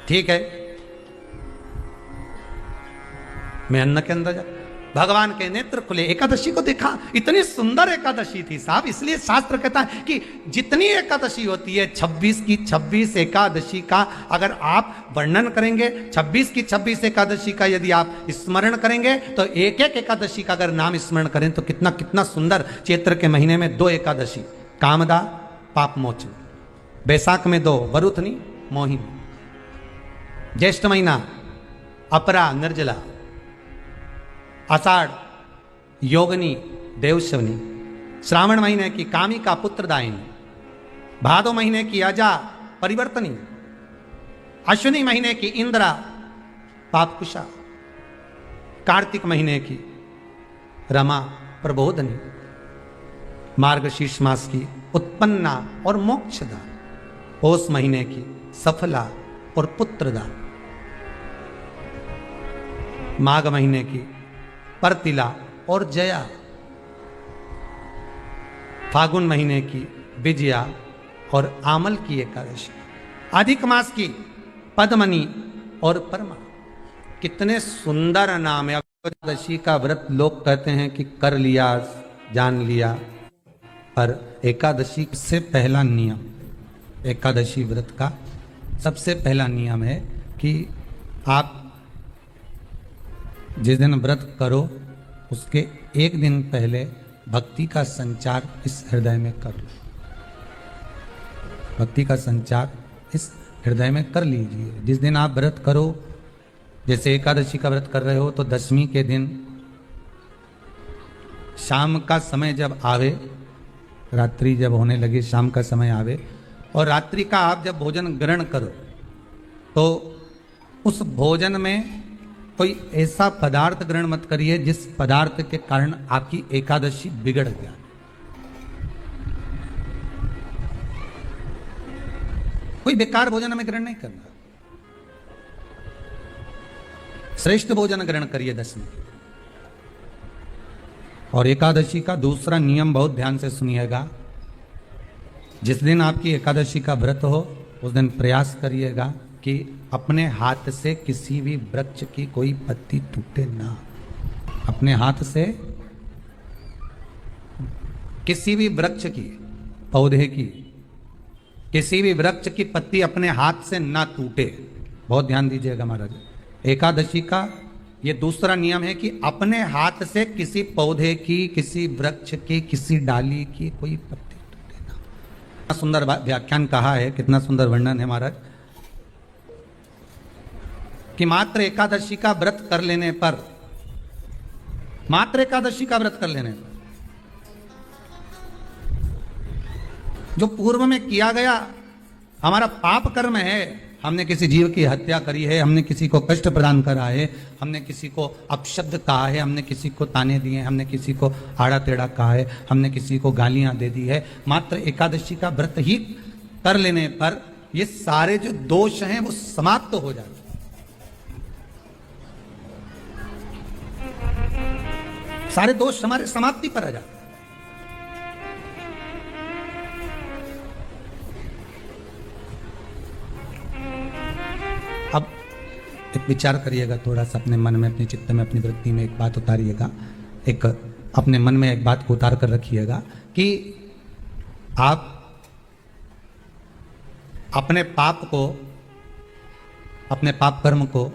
ठीक है, मैं अन्न के अंदर जा, भगवान के नेत्र खुले, एकादशी को देखा, इतनी सुंदर एकादशी थी साहब। इसलिए शास्त्र कहता है कि जितनी एकादशी होती है 26 की 26 एकादशी का अगर आप वर्णन करेंगे, 26 की 26 एकादशी का यदि आप स्मरण करेंगे, तो एक एक एकादशी का अगर नाम स्मरण करें तो कितना कितना सुंदर। चैत्र के महीने में 2 एकादशी, कामदा पाप मोचन, बैसाख में 2 वरुथनी मोहिनी, ज्येष्ठ महीना अपरा निर्जला, आषाढ़ योगनी देवशवनी, श्रावण महीने की कामिका पुत्रदायिनी, भादो महीने की अजा परिवर्तनी, अश्विनी महीने की इंद्रा पापकुशा, कार्तिक महीने की रमा प्रबोधनी, मार्गशीर्ष मास की उत्पन्ना और मोक्षदा, पौष महीने की सफला और पुत्रदा, माघ महीने की परतिला और जया, फागुन महीने की विजया और आमल की एकादशी, अधिक मास की पद्मनी और परमा। कितने सुंदर नाम है। एकादशी का व्रत लोग कहते हैं कि कर लिया, जान लिया, पर एकादशी से पहला नियम, एकादशी व्रत का सबसे पहला नियम है कि आप जिस दिन व्रत करो उसके एक दिन पहले भक्ति का संचार इस हृदय में कर लो। भक्ति का संचार इस हृदय में कर लीजिए। जिस दिन आप व्रत करो, जैसे एकादशी का व्रत कर रहे हो, तो दशमी के दिन शाम का समय जब आवे, रात्रि जब होने लगे, शाम का समय आवे और रात्रि का आप जब भोजन ग्रहण करो, तो उस भोजन में कोई ऐसा पदार्थ ग्रहण मत करिए जिस पदार्थ के कारण आपकी एकादशी बिगड़ गया। कोई बेकार भोजन हमें ग्रहण नहीं करना, श्रेष्ठ भोजन ग्रहण करिए दशमी। और एकादशी का दूसरा नियम बहुत ध्यान से सुनिएगा। जिस दिन आपकी एकादशी का व्रत हो उस दिन प्रयास करिएगा कि अपने हाथ से किसी भी वृक्ष की कोई पत्ती टूटे ना। अपने हाथ से किसी भी वृक्ष की, पौधे की, किसी भी वृक्ष की पत्ती अपने हाथ से ना टूटे। बहुत ध्यान दीजिएगा महाराज। एकादशी का ये दूसरा नियम है कि अपने हाथ से किसी पौधे की, किसी वृक्ष की, किसी डाली की कोई पत्ती टूटे ना। कितना सुंदर व्याख्यान कहा है, कितना सुंदर वर्णन है महाराज कि मात्र एकादशी का व्रत कर लेने पर, मात्र एकादशी का व्रत कर लेने पर जो पूर्व में किया गया हमारा पाप कर्म है, हमने किसी जीव की हत्या करी है, हमने किसी को कष्ट प्रदान करा है, हमने किसी को अपशब्द कहा है, हमने किसी को ताने दिए, हमने किसी को आड़ा टेढ़ा कहा है, हमने किसी को गालियां दे दी है, मात्र एकादशी का व्रत ही कर लेने पर ये सारे जो दोष हैं वो समाप्त हो जाते। सारे दोष हमारे समाप्ति पर आ जाते। अब एक विचार करिएगा थोड़ा सा अपने मन में, अपने चित्त में, अपनी वृत्ति में एक बात उतारिएगा। एक अपने मन में एक बात को उतार कर रखिएगा कि आप अपने पाप को, अपने पाप कर्म को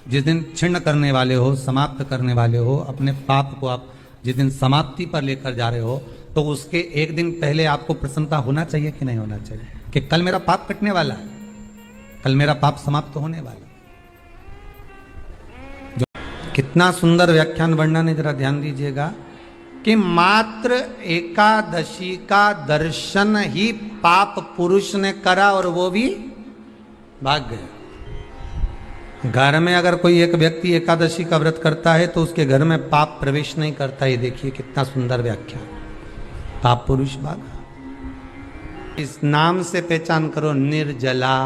जिस दिन छिन्न करने वाले हो, समाप्त करने वाले हो, अपने पाप को आप जिस दिन समाप्ति पर लेकर जा रहे हो, तो उसके एक दिन पहले आपको प्रसन्नता होना चाहिए कि नहीं होना चाहिए कि कल मेरा पाप कटने वाला है, कल मेरा पाप समाप्त होने वाला है। कितना सुंदर व्याख्यान वर्णन है, जरा ध्यान दीजिएगा कि मात्र एकादशी का दर्शन ही पाप पुरुष ने करा और वो भी भाग गया। घर में अगर कोई एक व्यक्ति एकादशी का व्रत करता है तो उसके घर में पाप प्रवेश नहीं करता। ये देखिए कितना सुंदर व्याख्यान। पाप पुरुष भागा। इस नाम से पहचान करो, निर्जला।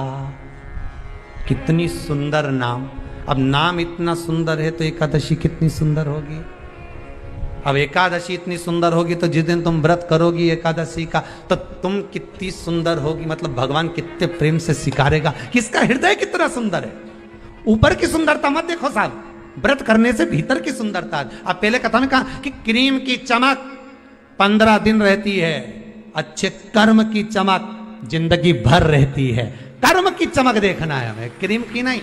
कितनी सुंदर नाम। अब नाम इतना सुंदर है तो एकादशी कितनी सुंदर होगी। अब एकादशी इतनी सुंदर होगी तो जिस दिन तुम व्रत करोगी एकादशी का तो तुम कितनी सुंदर होगी, मतलब भगवान कितने प्रेम से सिखारेगा कि इसका हृदय कितना सुंदर है। ऊपर की सुंदरता मत देखो साहब, व्रत करने से भीतर की सुंदरता। अब पहले कथा में कहा कि क्रीम की चमक 15 दिन रहती है, अच्छे कर्म की चमक जिंदगी भर रहती है। कर्म की चमक देखना है हमें, क्रीम की नहीं।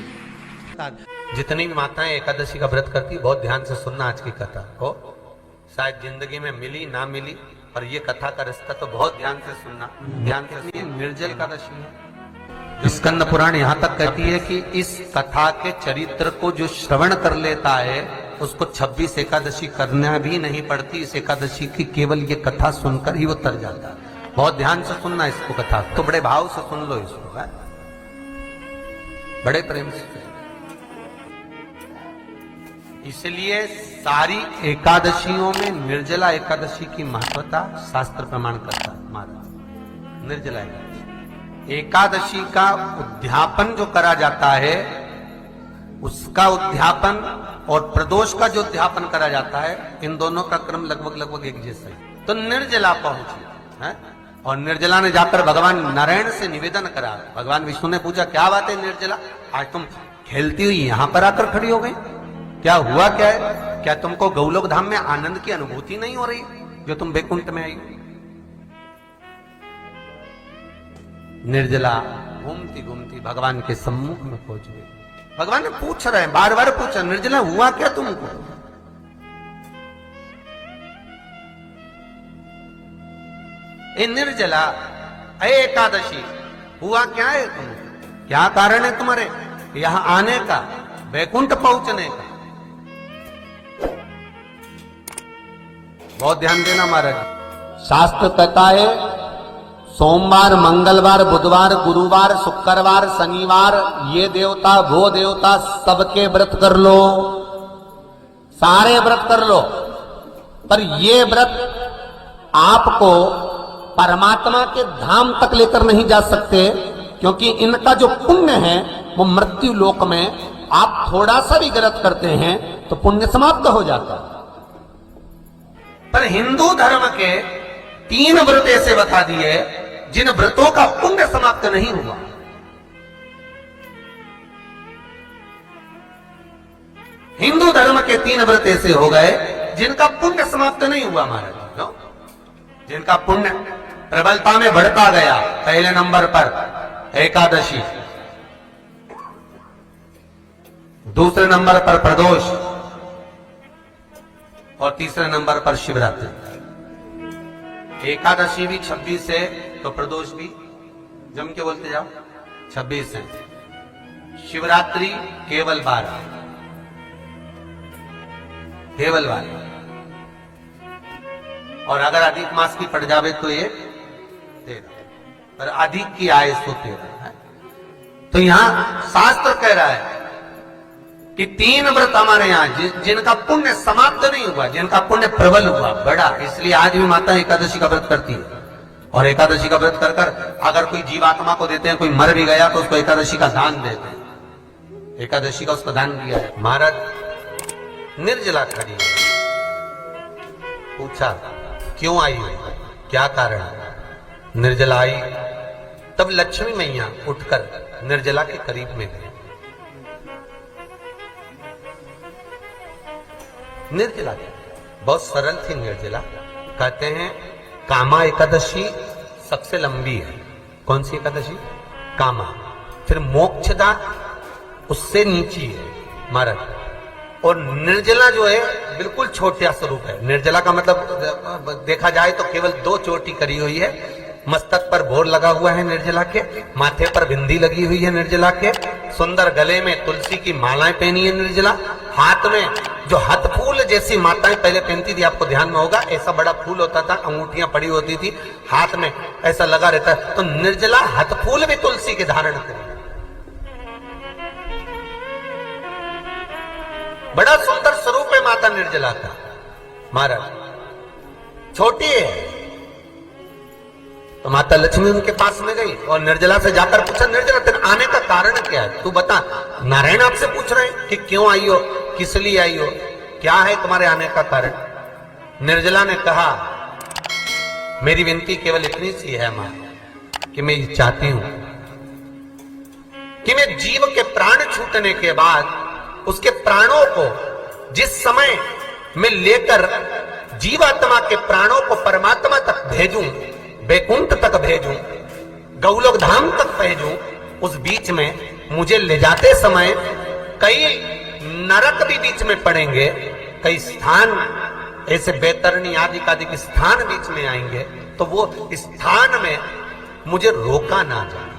जितनी भी माताएं एकादशी का व्रत करती है बहुत ध्यान से सुनना आज की कथा को, शायद जिंदगी में मिली ना मिली, पर ये कथा का रिश्ता तो बहुत ध्यान से सुनना, ध्यान से। निर्जल एकादशी है, स्कंद पुराण यहाँ तक कहती है कि इस कथा के चरित्र को जो श्रवण कर लेता है उसको 26 एकादशी करना भी नहीं पड़ती। इस एकादशी की केवल ये कथा सुनकर ही वो तर जाता है। बहुत ध्यान से सुनना इसको, कथा तो बड़े भाव से सुन लो इसको, है? बड़े प्रेम से। इसलिए सारी एकादशियों में निर्जला एकादशी की महत्वता शास्त्र प्रमाण करता है। महाराज निर्जला एकादशी का उद्यापन जो करा जाता है, उसका उद्यापन और प्रदोष का जो उद्यापन करा जाता है, इन दोनों का क्रम लगभग एक जैसा है। तो निर्जला पहुंची है, और निर्जला ने जाकर भगवान नारायण से निवेदन करा। भगवान विष्णु ने पूछा क्या बात है निर्जला, आज तुम खेलती हुई यहां पर आकर खड़ी हो गई, क्या हुआ क्या है? क्या तुमको गौलोक धाम में आनंद की अनुभूति नहीं हो रही जो तुम बैकुंठ में आई? निर्जला घूमती घूमती भगवान के सम्मुख में पहुंच गई। भगवान ने पूछ रहे हैं, बार बार पूछा, निर्जला हुआ क्या तुमको? ए निर्जला, एकादशी हुआ क्या है तुमको? क्या कारण है तुम्हारे यहां आने का, बैकुंठ पहुंचने का? बहुत ध्यान देना महाराज। शास्त्र कहता है सोमवार, मंगलवार, बुधवार, गुरुवार, शुक्रवार, शनिवार, ये देवता वो देवता सबके व्रत कर लो, सारे व्रत कर लो, पर ये व्रत आपको परमात्मा के धाम तक लेकर नहीं जा सकते, क्योंकि इनका जो पुण्य है वो मृत्यु लोक में आप थोड़ा सा भी व्रत करते हैं तो पुण्य समाप्त हो जाता है। पर हिंदू धर्म के 3 व्रत ऐसे बता दिए जिन व्रतों का पुण्य समाप्त नहीं हुआ। हिंदू धर्म के 3 व्रत ऐसे हो गए जिनका पुण्य समाप्त नहीं हुआ महाराज, जिनका पुण्य प्रबलता में बढ़ता गया। पहले नंबर पर एकादशी, दूसरे नंबर पर प्रदोष, और तीसरे नंबर पर शिवरात्रि। एकादशी भी 26 है तो प्रदोष भी जम के बोलते जाओ 26 है। शिवरात्रि केवल 12, केवल 12, और अगर अधिक मास की पड़ जावे तो ये 13, पर अधिक की आय तो 13 है। तो यहां शास्त्र कह रहा है कि 3 व्रत हमारे यहाँ जिनका पुण्य समाप्त नहीं हुआ, जिनका पुण्य प्रबल हुआ, बड़ा। इसलिए आज भी माता एकादशी का व्रत करती है, और एकादशी का व्रत कर कर अगर कोई जीवात्मा को देते हैं, कोई मर भी गया तो उसको एकादशी का दान देते हैं। एकादशी का उसको दान दिया है। महाराज निर्जला खड़ी है, पूछा क्यों आई हो, क्या कारण? निर्जला आई तब लक्ष्मी मैया उठकर निर्जला के करीब में गई। निर्जला बहुत सरल थी निर्जला। कहते हैं कामा एकादशी सबसे लंबी है। कौन सी एकादशी? कामा। फिर मोक्षदा उससे नीची है महाराज, और निर्जला जो है बिल्कुल छोटा स्वरूप है। निर्जला का मतलब देखा जाए तो केवल 2 चोटी करी हुई है। मस्तक पर भोर लगा हुआ है निर्जला के, माथे पर बिंदी लगी हुई है निर्जला के, सुंदर गले में तुलसी की मालाएं पहनी है निर्जला, हाथ में जो हाथ फूल जैसी माताएं पहले पहनती थी, आपको ध्यान में होगा, ऐसा बड़ा फूल होता था, अंगूठियां पड़ी होती थी, हाथ में ऐसा लगा रहता है। तो निर्जला हाथ फूल भी तुलसी के धारण करी, बड़ा सुंदर स्वरूप है माता निर्जला का महाराज। छोटी है तो माता लक्ष्मी उनके पास में गई और निर्जला से जाकर पूछा, निर्जला तेरे आने का कारण क्या है, तू बता। नारायण आपसे पूछ रहे हैं कि क्यों आई हो, किस लिए आई हो, क्या है तुम्हारे आने का कारण? निर्जला ने कहा, मेरी विनती केवल इतनी सी है मां कि मैं ये चाहती हूं कि मैं जीव के प्राण छूटने के बाद उसके प्राणों को जिस समय मैं लेकर जीवात्मा के प्राणों को परमात्मा तक भेजूं, बैकुंठ तक भेजूं, गौलोक धाम तक भेजूं, उस बीच में मुझे ले जाते समय कई नरक भी बीच में पड़ेंगे, कई स्थान ऐसे बैतरणी आदि के स्थान बीच में आएंगे, तो वो स्थान में मुझे रोका ना जाए,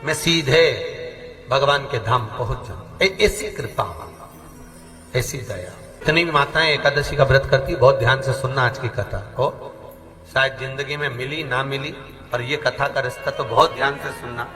मैं सीधे भगवान के धाम पहुंच जाऊं। ऐसी कृपा, ऐसी दया। इतनी भी माताएं एकादशी का व्रत करती, बहुत ध्यान से सुनना आज की कथा को, शायद जिंदगी में मिली ना मिली, पर ये कथा का रिश्ता तो बहुत ध्यान से सुनना।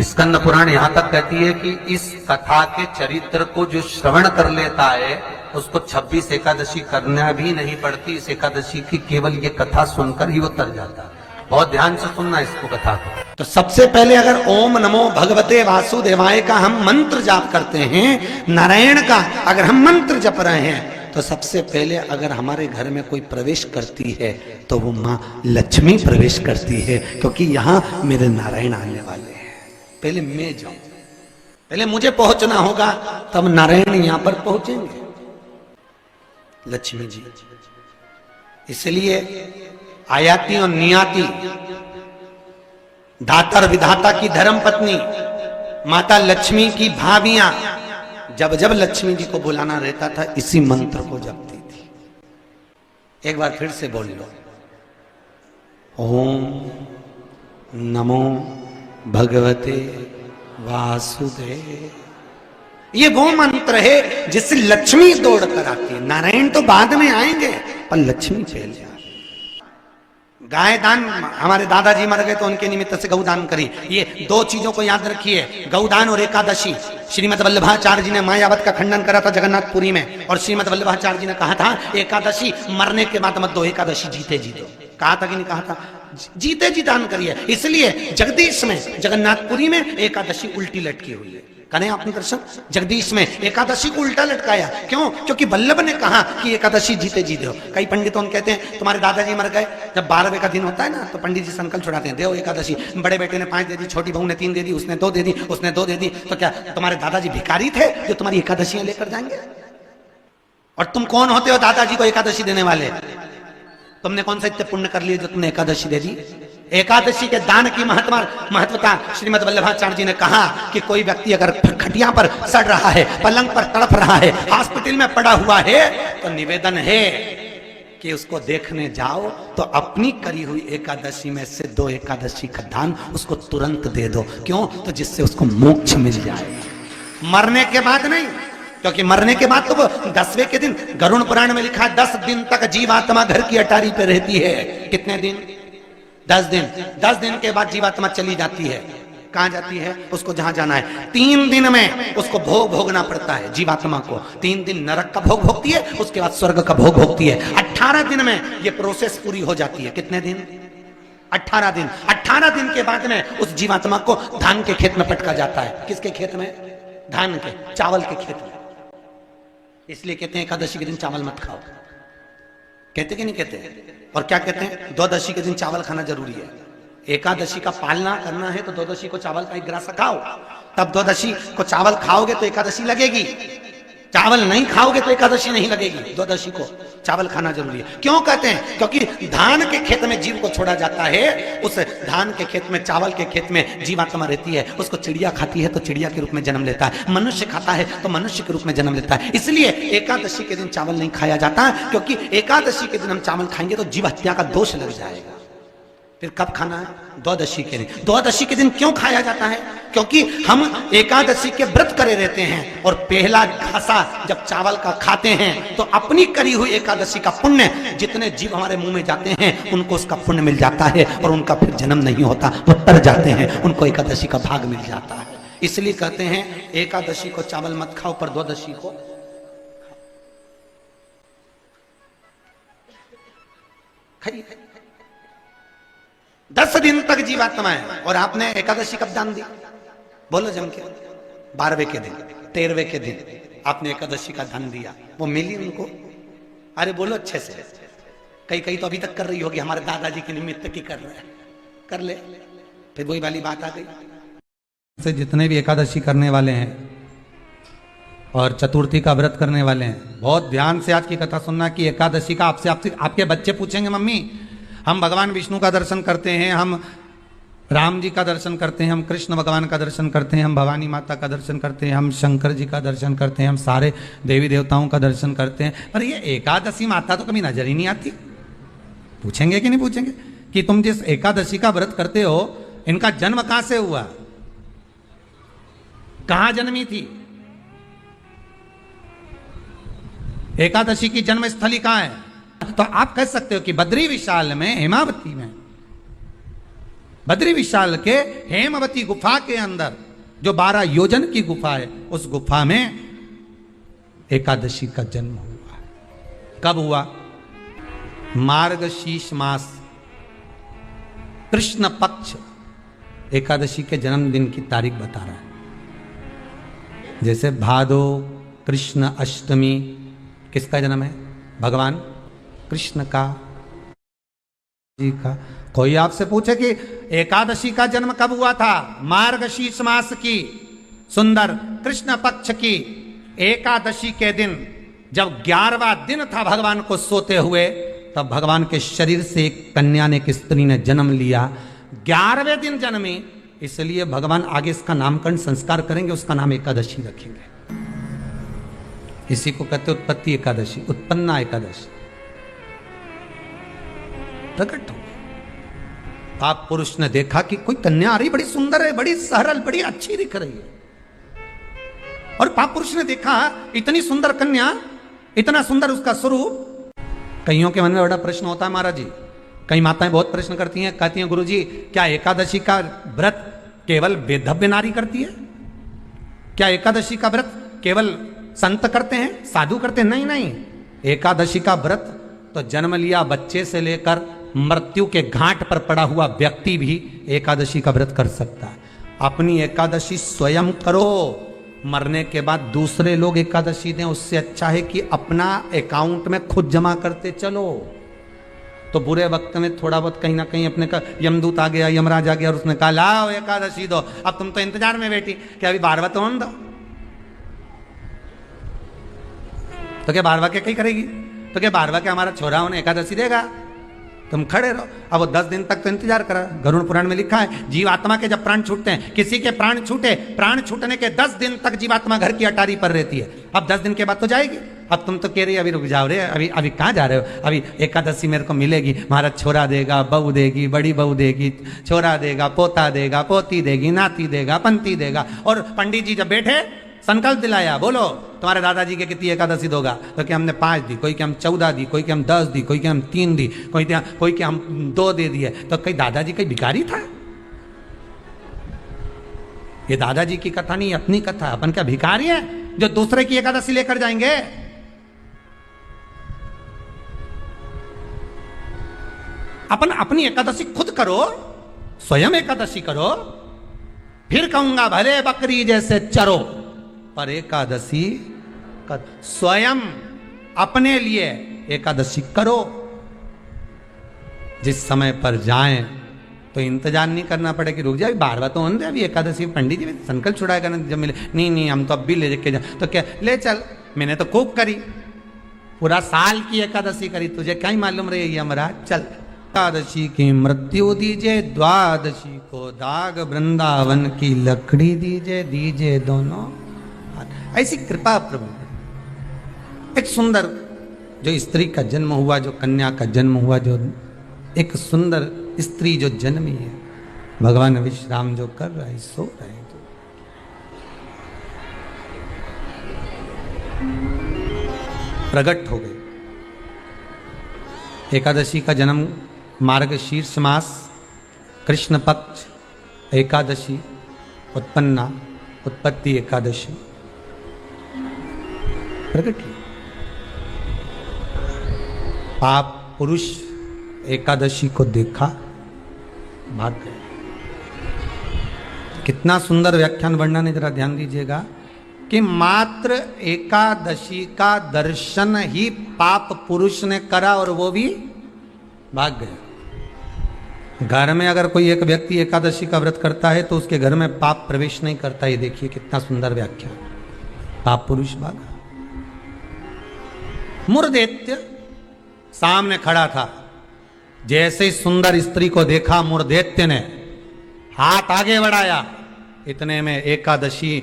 स्कंद पुराण यहां तक कहती है कि इस कथा के चरित्र को जो श्रवण कर लेता है उसको 26 एकादशी करना भी नहीं पड़ती। इस एकादशी की केवल ये कथा सुनकर ही वो तर जाता है। बहुत ध्यान से सुनना इसको, कथा को। तो सबसे पहले अगर ओम नमो भगवते वासुदेवाय का हम मंत्र जाप करते हैं, नारायण का अगर हम मंत्र जप रहे हैं, तो सबसे पहले अगर हमारे घर में कोई प्रवेश करती है तो वो माँ लक्ष्मी प्रवेश करती है, क्योंकि यहाँ मेरे नारायण आने वाले हैं। पहले मैं जाऊं, पहले मुझे पहुंचना होगा, तब नारायण यहां पर पहुंचेंगे, लक्ष्मी जी। इसलिए आयाती और नियाती, दाता और विधाता की धर्म पत्नी माता लक्ष्मी की भाभियां जब जब लक्ष्मी जी को बुलाना रहता था इसी मंत्र को जपती थी। एक बार फिर से बोल लो, ओम नमो भगवते वासुदेव। ये वो मंत्र है जिससे लक्ष्मी दौड़ कर आती है। नारायण तो बाद में आएंगे, पर लक्ष्मी पहले। गाय दान, हमारे दादाजी मर गए तो उनके निमित्त से गौदान करी। ये दो चीजों को याद रखिए, गौदान और एकादशी। श्रीमद वल्लभाचार्य जी ने मायावत का खंडन करा था जगन्नाथपुरी में, और श्रीमद वल्लभाचार्य जी ने कहा था एकादशी मरने के बाद मत दो, एकादशी जीते जी दो। कहा था कि नहीं कहा था? जीते जी दान करिए। इसलिए जगदीश में, जगन्नाथपुरी में एकादशी उल्टी लटकी हुई है। करें आपने दर्शन, जगदीश में एकादशी को उल्टा लटकाया। क्यों? क्योंकि वल्लभ ने कहा कि एकादशी जीते जी दो। कई पंडितों कहते हैं तुम्हारे दादाजी मर गए, जब 12वें का दिन होता है ना तो पंडित जी संकल्प छुड़ाते हैं, दो एकादशी। बड़े बेटे ने 5 दे दी, छोटी बहू ने 3 दे दी, उसने 2 दे दी, उसने 2 दे दी, तो क्या तुम्हारे दादाजी भिखारी थे जो तुम्हारी एकादशियां लेकर जाएंगे? और तुम कौन होते हो दादाजी को एकादशी देने वाले? तुमने कौन सा इतने पुण्य कर लिए जो तुमने एकादशी दे दी? एकादशी के दान की महत्वता श्रीमद वल्लभाचार्य जी ने कहा कि कोई व्यक्ति अगर खटिया पर सड़ रहा है, पलंग पर तड़प रहा है, हॉस्पिटल में पड़ा हुआ है, तो निवेदन है कि उसको देखने जाओ तो अपनी करी हुई एकादशी में से 2 एकादशी का दान उसको तुरंत दे दो। क्यों? तो जिससे उसको मोक्ष मिल जाए, मरने के बाद नहीं। क्योंकि मरने के बाद तो वो 10वें के दिन, गरुड़ पुराण में लिखा है 10 दिन तक जीवात्मा घर की अटारी पे रहती है। कितने दिन? 10 दिन। 10 दिन के बाद जीवात्मा चली जाती है। कहां जाती है? उसको जहां जाना है। 3 दिन में उसको भोग भोगना पड़ता है जीवात्मा को। 3 दिन नरक का भोग भोगती है, उसके बाद स्वर्ग का भोग भोगती है। 18 दिन में ये प्रोसेस पूरी हो जाती है। कितने दिन? 18 दिन। 18 दिन के बाद में उस जीवात्मा को धान के खेत में पटका जाता है। किसके खेत में? धान के, चावल के खेत में। इसलिए कहते हैं एकादशी के दिन चावल मत खाओ। कहते कि नहीं कहते? और क्या कहते हैं? द्वादशी के दिन चावल खाना जरूरी है। एकादशी का पालना करना है तो द्वादशी को चावल का 1 ग्रास खाओ, तब द्वादशी को चावल खाओगे तो एकादशी लगेगी। चावल नहीं खाओगे तो एकादशी नहीं लगेगी। द्वादशी को चावल खाना जरूरी है। क्यों कहते हैं? क्योंकि धान के खेत में जीव को छोड़ा जाता है, उस धान के खेत में, चावल के खेत में जीवात्मा रहती है। उसको चिड़िया खाती है तो चिड़िया के रूप में जन्म लेता है, मनुष्य खाता है तो मनुष्य के रूप में जन्म लेता है। इसलिए एकादशी के दिन चावल नहीं खाया जाता, क्योंकि एकादशी के दिन हम चावल खाएंगे तो जीव हत्या का दोष लग जाएगा। फिर कब खाना है? द्वादशी के दिन। द्वादशी के दिन क्यों खाया जाता है? क्योंकि हम एकादशी के व्रत करे रहते हैं, और पहला घासा जब चावल का खाते हैं तो अपनी करी हुई एकादशी का पुण्य, जितने जीव हमारे मुंह में जाते हैं उनको उसका पुण्य मिल जाता है, और उनका फिर जन्म नहीं होता, वो तर जाते हैं, उनको एकादशी का भाग मिल जाता है। इसलिए कहते हैं एकादशी को चावल मत खाओ, पर द्वादशी को 10 दिन तक जीवात्मा है। और आपने एकादशी कब दान दी? बोलो जम के? 12वें के दिन। 13वें के दिन आपने एकादशी का धन दिया, वो मिली उनको? अरे बोलो अच्छे से। कई कई तो अभी तक कर रही होगी, हमारे दादाजी के निमित्त की कर रहे हैं, कर ले। फिर वही वाली बात आ गई से जितने भी एकादशी करने वाले हैं और चतुर्थी का व्रत करने वाले हैं, बहुत ध्यान से आज की कथा सुनना कि एकादशी का आपसे आपके बच्चे पूछेंगे, मम्मी हम भगवान विष्णु का दर्शन करते हैं, हम राम जी का दर्शन करते हैं, हम कृष्ण भगवान का दर्शन करते हैं, हम भवानी माता का दर्शन करते हैं, हम शंकर जी का दर्शन करते हैं, हम सारे देवी देवताओं का दर्शन करते हैं, पर ये एकादशी माता तो कभी नजर ही नहीं आती। पूछेंगे कि नहीं पूछेंगे कि तुम जिस एकादशी का व्रत करते हो, इनका जन्म कहां से हुआ, कहां जन्मी थी? एकादशी की जन्म स्थली कहां है? तो आप कह सकते हो कि बद्री विशाल में, हेमावती में, बद्री विशाल के हेमवती गुफा के अंदर जो 12 योजन की गुफा है, उस गुफा में एकादशी का जन्म हुआ। कब हुआ? मार्गशीर्ष मास कृष्ण पक्ष एकादशी के जन्मदिन की तारीख बता रहा है। जैसे भादो कृष्ण अष्टमी किसका जन्म है? भगवान कृष्ण का, जी का। कोई आपसे पूछे कि एकादशी का जन्म कब हुआ था? मार्गशीर्ष मास की सुंदर कृष्ण पक्ष की एकादशी के दिन, जब 11वां दिन था भगवान को सोते हुए, तब भगवान के शरीर से एक कन्या ने, एक स्त्री ने जन्म लिया। 11वें दिन जन्मी, इसलिए भगवान आगे इसका नामकरण संस्कार करेंगे, उसका नाम एकादशी रखेंगे। इसी को कहते उत्पत्ति एकादशी, उत्पन्ना एकादशी। प्रकट हो पाप पुरुष ने देखा कि कोई कन्या आ रही, बड़ी सुंदर है, बड़ी सरल, बड़ी अच्छी दिख रही है। और पाप पुरुष ने देखा इतनी सुंदर कन्या, इतना सुंदर उसका स्वरूप। कईयों के मन में बड़ा प्रश्न होता है महाराज जी, कई माताएं बहुत प्रश्न करती हैं, कहती हैं गुरुजी क्या एकादशी का व्रत केवल वेदव्य नारी करती है? क्या एकादशी का व्रत केवल संत करते हैं, साधु करते हैं? नहीं नहीं, एकादशी का व्रत तो जन्म लिया बच्चे से लेकर मृत्यु के घाट पर पड़ा हुआ व्यक्ति भी एकादशी का व्रत कर सकता है। अपनी एकादशी स्वयं करो, मरने के बाद दूसरे लोग एकादशी दें, उससे अच्छा है कि अपना अकाउंट में खुद जमा करते चलो। तो बुरे वक्त में थोड़ा बहुत कहीं ना कहीं अपने का यमदूत आ गया, यमराज आ गया और उसने कहा लाओ एकादशी दो। अब तुम तो इंतजार में बैठी कि अभी 12वां तो हम दो, तो क्या 12वां क्या कहीं करेगी? तो क्या 12वां क्या हमारा छोरा उन्हें एकादशी देगा? तुम खड़े रहो। अब वो 10 दिन तक तो इंतजार करा। गरुड़ पुराण में लिखा है, जीवात्मा के जब प्राण छूटते हैं, किसी के प्राण छूटे, प्राण छूटने के 10 दिन तक जीवात्मा घर की अटारी पर रहती है। अब 10 दिन के बाद तो जाएगी। अब तुम तो कह रही अभी रुक जाओ रे, अभी कहाँ जा रहे हो? अभी एकादशी मेरे को मिलेगी, महाराज छोरा देगा, बहू देगी, बड़ी बहू देगी, छोरा देगा, पोता देगा, पोती देगी, नाती देगा, पंती देगा। और पंडित जी जब बैठे संकल्प दिलाया, बोलो तुम्हारे दादाजी के कितनी एकादशी दोगा? तो क्या हमने 5 दी, कोई क्या हम 14 दी, कोई क्या हम 10 दी, कोई क्या हम 3 दी, कोई क्या हम 2 दे दिए। तो कहीं दादाजी कहीं भिखारी था? ये दादाजी की कथा नहीं, अपनी कथा। अपन क्या भिखारी है जो दूसरे की एकादशी लेकर जाएंगे? अपन अपनी एकादशी खुद करो, स्वयं एकादशी करो, फिर कहूंगा भले बकरी जैसे चरो, पर एकादशी स्वयं अपने लिए एकादशी करो। जिस समय पर जाएं तो इंतजार नहीं करना पड़े कि रुक जाए 12वां तो होने दे, अभी एकादशी पंडित जी संकल्प छुड़ाया करना जब मिले। नहीं हम तो अब भी ले के जा। तो क्या ले चल, मैंने तो खूब करी, पूरा साल की एकादशी करी, तुझे क्या ही मालूम रही महाराज? चल एकादशी की मृत्यु दीजिए, द्वादशी को दाग, वृंदावन की लकड़ी दीजिए दोनों। ऐसी कृपा प्रभु। एक सुंदर जो स्त्री का जन्म हुआ, जो कन्या का जन्म हुआ, जो एक सुंदर स्त्री जो जन्मी है, भगवान विश्राम जो कर रहा है, सो रहे हैं, प्रकट हो गए। एकादशी का जन्म मार्गशीर्ष मास कृष्ण पक्ष एकादशी, उत्पन्ना उत्पत्ति एकादशी प्रकट हुई। पाप पुरुष एकादशी को देखा, भाग गए। कितना सुंदर व्याख्यान वर्णन है, जरा ध्यान दीजिएगा। कि मात्र एकादशी का दर्शन ही पाप पुरुष ने करा और वो भी भाग गया। घर में अगर कोई एक व्यक्ति एकादशी का व्रत करता है तो उसके घर में पाप प्रवेश नहीं करता। ये देखिए कितना सुंदर व्याख्या। पाप पुरुष भागा। मुरदैत्य सामने खड़ा था। जैसे ही सुंदर स्त्री को देखा मुरदैत्य ने हाथ आगे बढ़ाया। इतने में एकादशी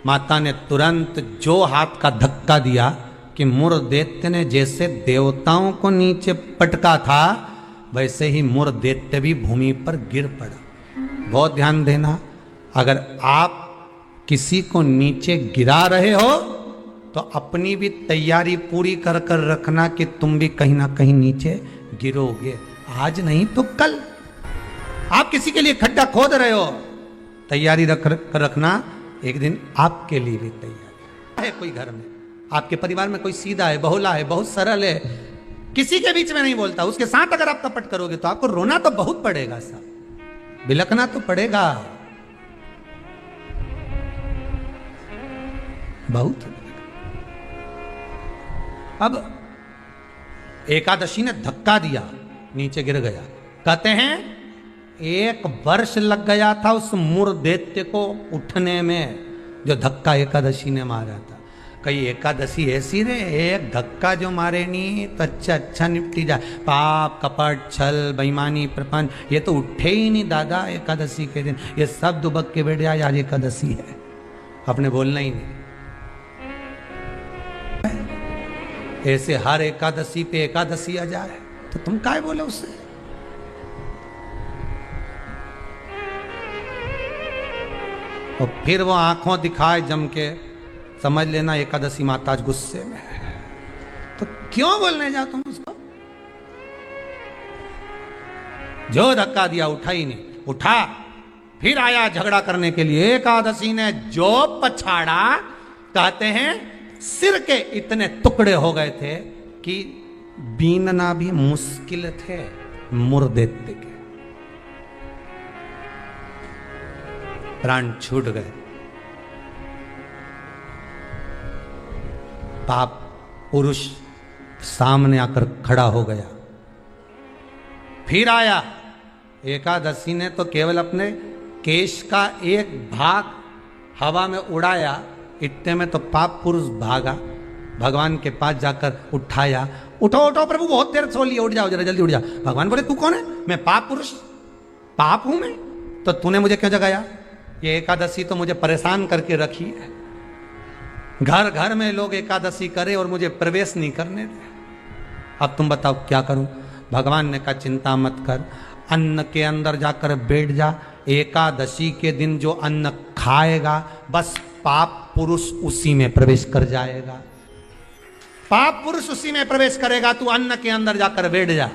माता ने तुरंत जो हाथ का धक्का दिया कि मुरदैत्य ने जैसे देवताओं को नीचे पटका था वैसे ही मुरदैत्य भी भूमि पर गिर पड़ा। बहुत ध्यान देना, अगर आप किसी को नीचे गिरा रहे हो तो अपनी भी तैयारी पूरी कर कर रखना कि तुम भी कहीं ना कहीं नीचे गिरोगे। आज नहीं तो कल। आप किसी के लिए खड्डा खोद रहे हो, तैयारी रखना, एक दिन आपके लिए भी तैयारी है। कोई घर में आपके परिवार में कोई सीधा है, बहुला है, बहुत सरल है, किसी के बीच में नहीं बोलता, उसके साथ अगर आप तपट करोगे तो आपको रोना तो बहुत पड़ेगा, साहब बिलखना तो पड़ेगा बहुत। अब एकादशी ने धक्का दिया, नीचे गिर गया। कहते हैं 1 वर्ष लग गया था उस मुरदैत्य को उठने में, जो धक्का एकादशी ने मारा था। कई एकादशी ऐसी रे, एक धक्का जो मारे नहीं तो अच्छा निपटी जाए। पाप कपट छल बेईमानी प्रपंच ये तो उठे ही नहीं दादा एकादशी के दिन। ये सब दुबक के बैठ जाए आज एकादशी है, अपने बोलना ही नहीं। ऐसे हर एकादशी पे एकादशी आ जाए तो तुम काय बोले उससे। और फिर वो आंखों दिखाए जम के, समझ लेना एकादशी माता आज गुस्से में है। तो क्यों बोलने जाओ तुम उसको। जो धक्का दिया उठा ही नहीं, उठा फिर आया झगड़ा करने के लिए। एकादशी ने जो पछाड़ा, कहते हैं सिर के इतने टुकड़े हो गए थे कि बीनना भी मुश्किल थे मुरदैत्य के। प्राण छूट गए। पाप पुरुष सामने आकर खड़ा हो गया। फिर आया। एकादशी ने तो केवल अपने केश का एक भाग हवा में उड़ाया, इतने में तो पाप पुरुष भागा, भगवान के पास जाकर उठाया। उठो उठो प्रभु, बहुत देर सो लिया, उठ जाओ जरा जल्दी उठ जा। भगवान बोले तू कौन है? मैं पाप पुरुष, पाप हूं मैं, तो तूने मुझे क्यों जगाया? ये एकादशी तो मुझे परेशान करके रखी है। घर घर में लोग एकादशी करे और मुझे प्रवेश नहीं करने दे। अब तुम बताओ क्या करूं? भगवान ने कहा चिंता मत कर, अन्न के अंदर जाकर बैठ जा। एकादशी के दिन जो अन्न खाएगा बस पाप पुरुष उसी में प्रवेश कर जाएगा। पाप पुरुष उसी में प्रवेश करेगा, तू अन्न के अंदर जाकर बैठ जा।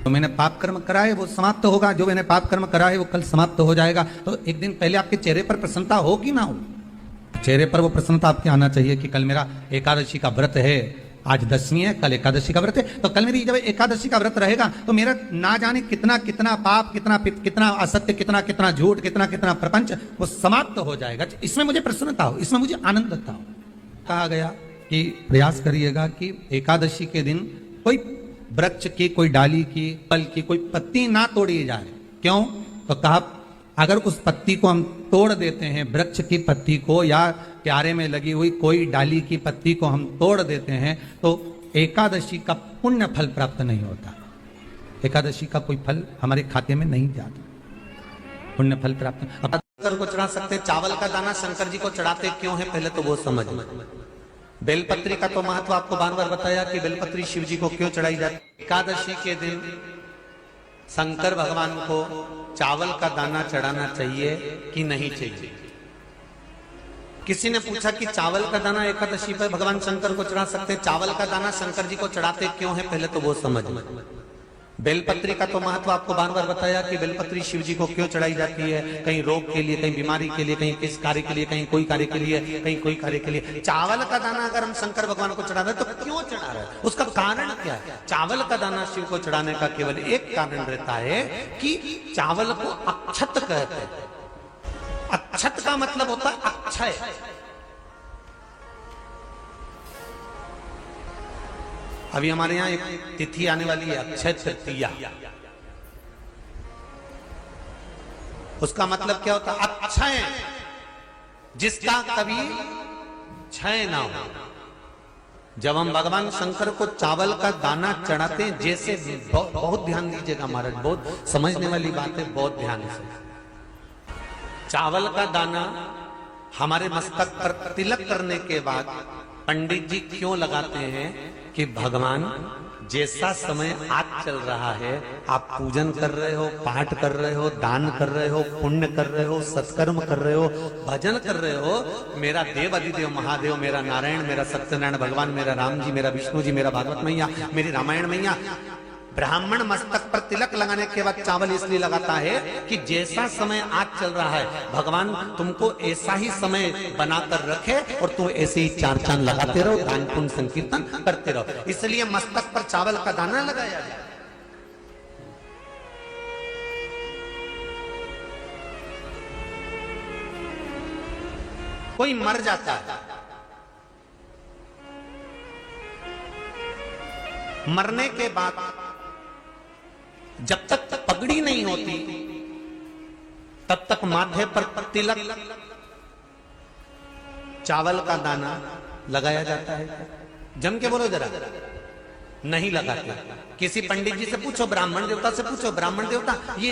तो मैंने पाप कर्म करा है वो समाप्त होगा, जो मैंने पाप कर्म करा है वो कल समाप्त हो जाएगा। तो एक दिन पहले आपके चेहरे पर प्रसन्नता हो कि ना हो? चेहरे पर वो प्रसन्नता आपके आना चाहिए कि कल मेरा एकादशी का व्रत है, आज दशमी है, कल एकादशी का व्रत है, तो कल मेरी जब एकादशी का व्रत रहेगा तो मेरा ना जाने कितना कितना पाप, कितना कितना असत्य, कितना कितना झूठ, कितना कितना प्रपंच वो समाप्त हो जाएगा। इसमें मुझे प्रसन्नता हो, इसमें मुझे आनंदता हो। कहा गया कि प्रयास करिएगा कि एकादशी के दिन कोई वृक्ष की, कोई डाली की, फल की कोई पत्ती ना तोड़ी जाए। क्यों? तो कहा अगर उस पत्ती को हम तोड़ देते हैं, वृक्ष की पत्ती को या प्यारे में लगी हुई कोई डाली की पत्ती को हम तोड़ देते हैं तो एकादशी का पुण्य फल प्राप्त नहीं होता। एकादशी का कोई फल हमारे खाते में नहीं जाता, पुण्य फल प्राप्त। अब शंकर को चढ़ा सकते, चावल का दाना शंकर जी को चढ़ाते क्यों है पहले तो वो समझ। बेलपत्री का तो महत्व आपको बार बार बताया कि बेलपत्री शिव जी को क्यों चढ़ाई जाती। एकादशी के दिन शंकर भगवान को चावल का दाना चढ़ाना चाहिए कि नहीं चाहिए? किसी ने पूछा कि चावल का दाना एकादशी पर भगवान शंकर को चढ़ा सकते, चावल का दाना शंकर जी को चढ़ाते क्यों है पहले तो वो समझ। बेलपत्री का तो महत्व आपको बार बार बताया कि बेलपत्री शिव जी को क्यों चढ़ाई जाती है, कहीं रोग के लिए, कहीं बीमारी के लिए, कहीं किस कार्य के लिए, कहीं कोई कार्य के लिए, कहीं कोई कार्य के लिए। चावल का दाना अगर हम शंकर भगवान को चढ़ा रहे तो क्यों चढ़ा रहे हैं? उसका कारण क्या है? चावल का दाना शिव को चढ़ाने का केवल एक कारण रहता है कि चावल को अक्षत कहते हैं। अक्षत का मतलब होता है अक्षय। अभी हमारे यहाँ एक तिथि आने वाली है, अक्षय तृतीया। उसका मतलब क्या होता है? अक्षय, जिसका कभी क्षय ना हो। जब हम भगवान शंकर को चावल का दाना चढ़ाते हैं, जैसे बहुत ध्यान दीजिएगा महाराज, बहुत समझने वाली बात है, बहुत ध्यान से। चावल का दाना हमारे मस्तक पर तिलक करने के बाद पंडित जी क्यों लगाते हैं कि भगवान जैसा समय आज चल रहा है, आप पूजन कर रहे हो, पाठ कर रहे हो, दान कर रहे हो, पुण्य कर रहे हो, सत्कर्म कर रहे हो, भजन कर रहे हो, मेरा देव अधिदेव महादेव, मेरा नारायण, मेरा सत्यनारायण भगवान, मेरा राम जी, मेरा विष्णु जी, मेरा भागवत मैया, मेरी रामायण मैया, ब्राह्मण मस्तक पर तिलक लगाने के बाद चावल इसलिए लगाता है कि जैसा समय आज चल रहा है, भगवान तुमको ऐसा ही समय बनाकर रखे और तुम ऐसे ही चार चांद लगाते रहो, दान पुण्य संकीर्तन करते रहो। इसलिए मस्तक पर चावल का दाना लगाया जाए। कोई मर जाता है, मरने के बाद जब तक पगड़ी नहीं होती तब तक माथे पर तिलक, चावल का दाना लगाया जाता है। जम के बोलो जरा, नहीं लगाते। किसी पंडित जी से पूछो, ब्राह्मण देवता से पूछो, ब्राह्मण देवता ये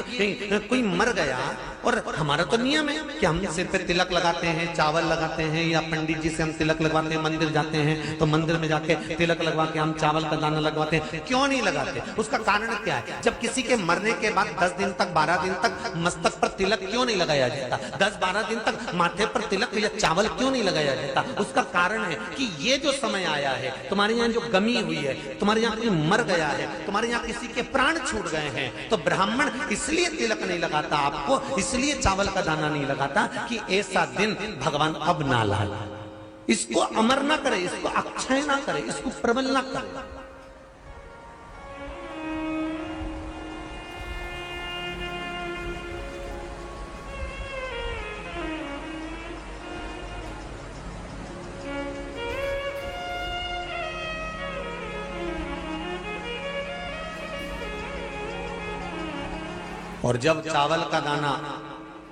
कोई मर गया, और हमारा तो नियम है कि हम सिर पे तिलक लगाते हैं, चावल लगाते हैं, या पंडित जी से हम तिलक लगवाते हैं, मंदिर जाते हैं तो मंदिर में जाके तिलक लगवा के हम चावल का दाना लगवाते हैं। क्यों नहीं लगाते? उसका कारण क्या है? जब किसी के मरने के बाद 10 दिन तक, 12 दिन तक मस्तक पर तिलक क्यों नहीं लगाया जाता? 10-12 दिन तक माथे पर तिलक या चावल क्यों नहीं लगाया जाता? उसका कारण है कि ये जो समय आया है, तुम्हारे यहाँ जो गमी हुई है, तुम्हारे यहाँ कोई मर गया है, तुम्हारे यहाँ किसी के प्राण छूट गए हैं, तो ब्राह्मण इसलिए तिलक नहीं लगाता आपको, इसलिए चावल का दाना नहीं लगाता कि ऐसा दिन भगवान अब ना लाए, इसको अमर ना करे, इसको अक्षय ना करे, इसको प्रबल ना करे। और जब चावल का दाना,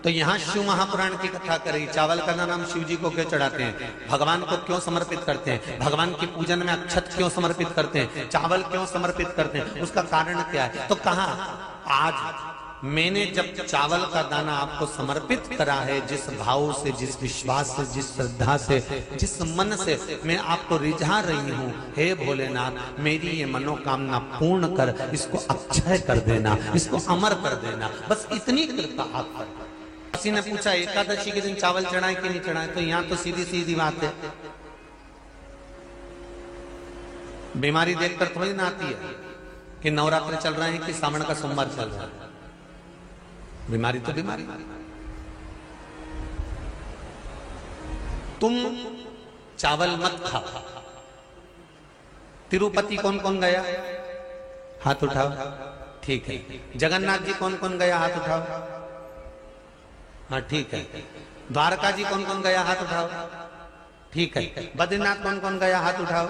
तो यहां शिव महापुराण की कथा करी, चावल का दाना हम शिव जी को क्यों चढ़ाते हैं, भगवान को क्यों समर्पित करते हैं, भगवान की पूजन में अक्षत क्यों समर्पित करते हैं, चावल क्यों समर्पित करते हैं, उसका कारण क्या है? तो कहा आज मैंने जब चावल का दाना आपको समर्पित करा है, जिस भाव से, जिस विश्वास से, जिस श्रद्धा से, जिस मन से मैं आपको रिझा रही हूं, हे भोलेनाथ मेरी ये मनोकामना पूर्ण कर, इसको अक्षय कर देना, इसको अमर कर देना, बस इतनी कृपा आप कर। किसी ने पूछा एकादशी के दिन चावल चढ़ाए कि नहीं चढ़ाए, तो यहां तो सीधी सीधी बात है, बीमारी देखकर थोड़ी ना आती है कि नवरात्र चल रहे हैं कि सावन का सोमवार चल रहा है। बीमारी तो बीमारी। तुम चावल मत खा। तिरुपति कौन कौन गया? हाथ उठाओ। ठीक है। जगन्नाथ जी कौन कौन गया? हाथ उठाओ। हाँ ठीक है। द्वारका जी कौन कौन गया? हाथ उठाओ। ठीक है। बद्रीनाथ कौन कौन गया? हाथ उठाओ।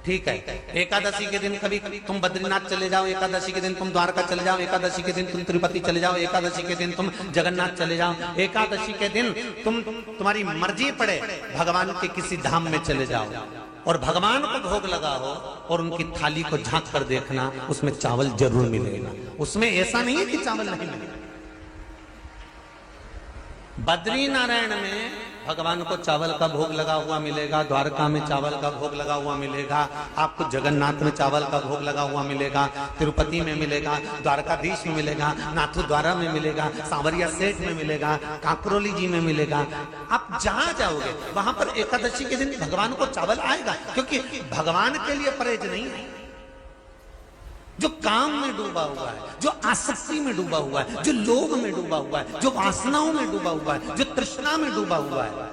ठीक है। एकादशी के दिन कभी तुम बद्रीनाथ चले जाओ, एकादशी के दिन तुम द्वारका चले जाओ, एकादशी के दिन तुम तिरुपति चले जाओ, एकादशी के दिन तुम जगन्नाथ चले जाओ, एकादशी के दिन तुम्हारी मर्जी पड़े भगवान के किसी धाम में चले जाओ और भगवान को भोग लगाओ और उनकी थाली को झांक कर देखना, उसमें चावल जरूर मिलेगा। उसमें ऐसा नहीं है कि चावल नहीं मिलेगा। बद्री नारायण में भगवान को चावल का भोग लगा हुआ मिलेगा, द्वारका में चावल का भोग लगा हुआ मिलेगा, आपको जगन्नाथ में चावल का भोग लगा हुआ मिलेगा, तिरुपति में मिलेगा, द्वारकाधीश में मिलेगा, नाथद्वारा में मिलेगा, सांवरिया सेठ में मिलेगा, काकरोली जी में मिलेगा। आप जहां जाओगे वहां पर एकादशी के दिन भगवान को चावल आएगा, क्योंकि भगवान के लिए परहेज नहीं है। जो काम में डूबा हुआ है, जो आसक्ति में डूबा हुआ है, जो लोभ में डूबा हुआ है, जो वासनाओं में डूबा हुआ है, जो तृष्णा में डूबा हुआ है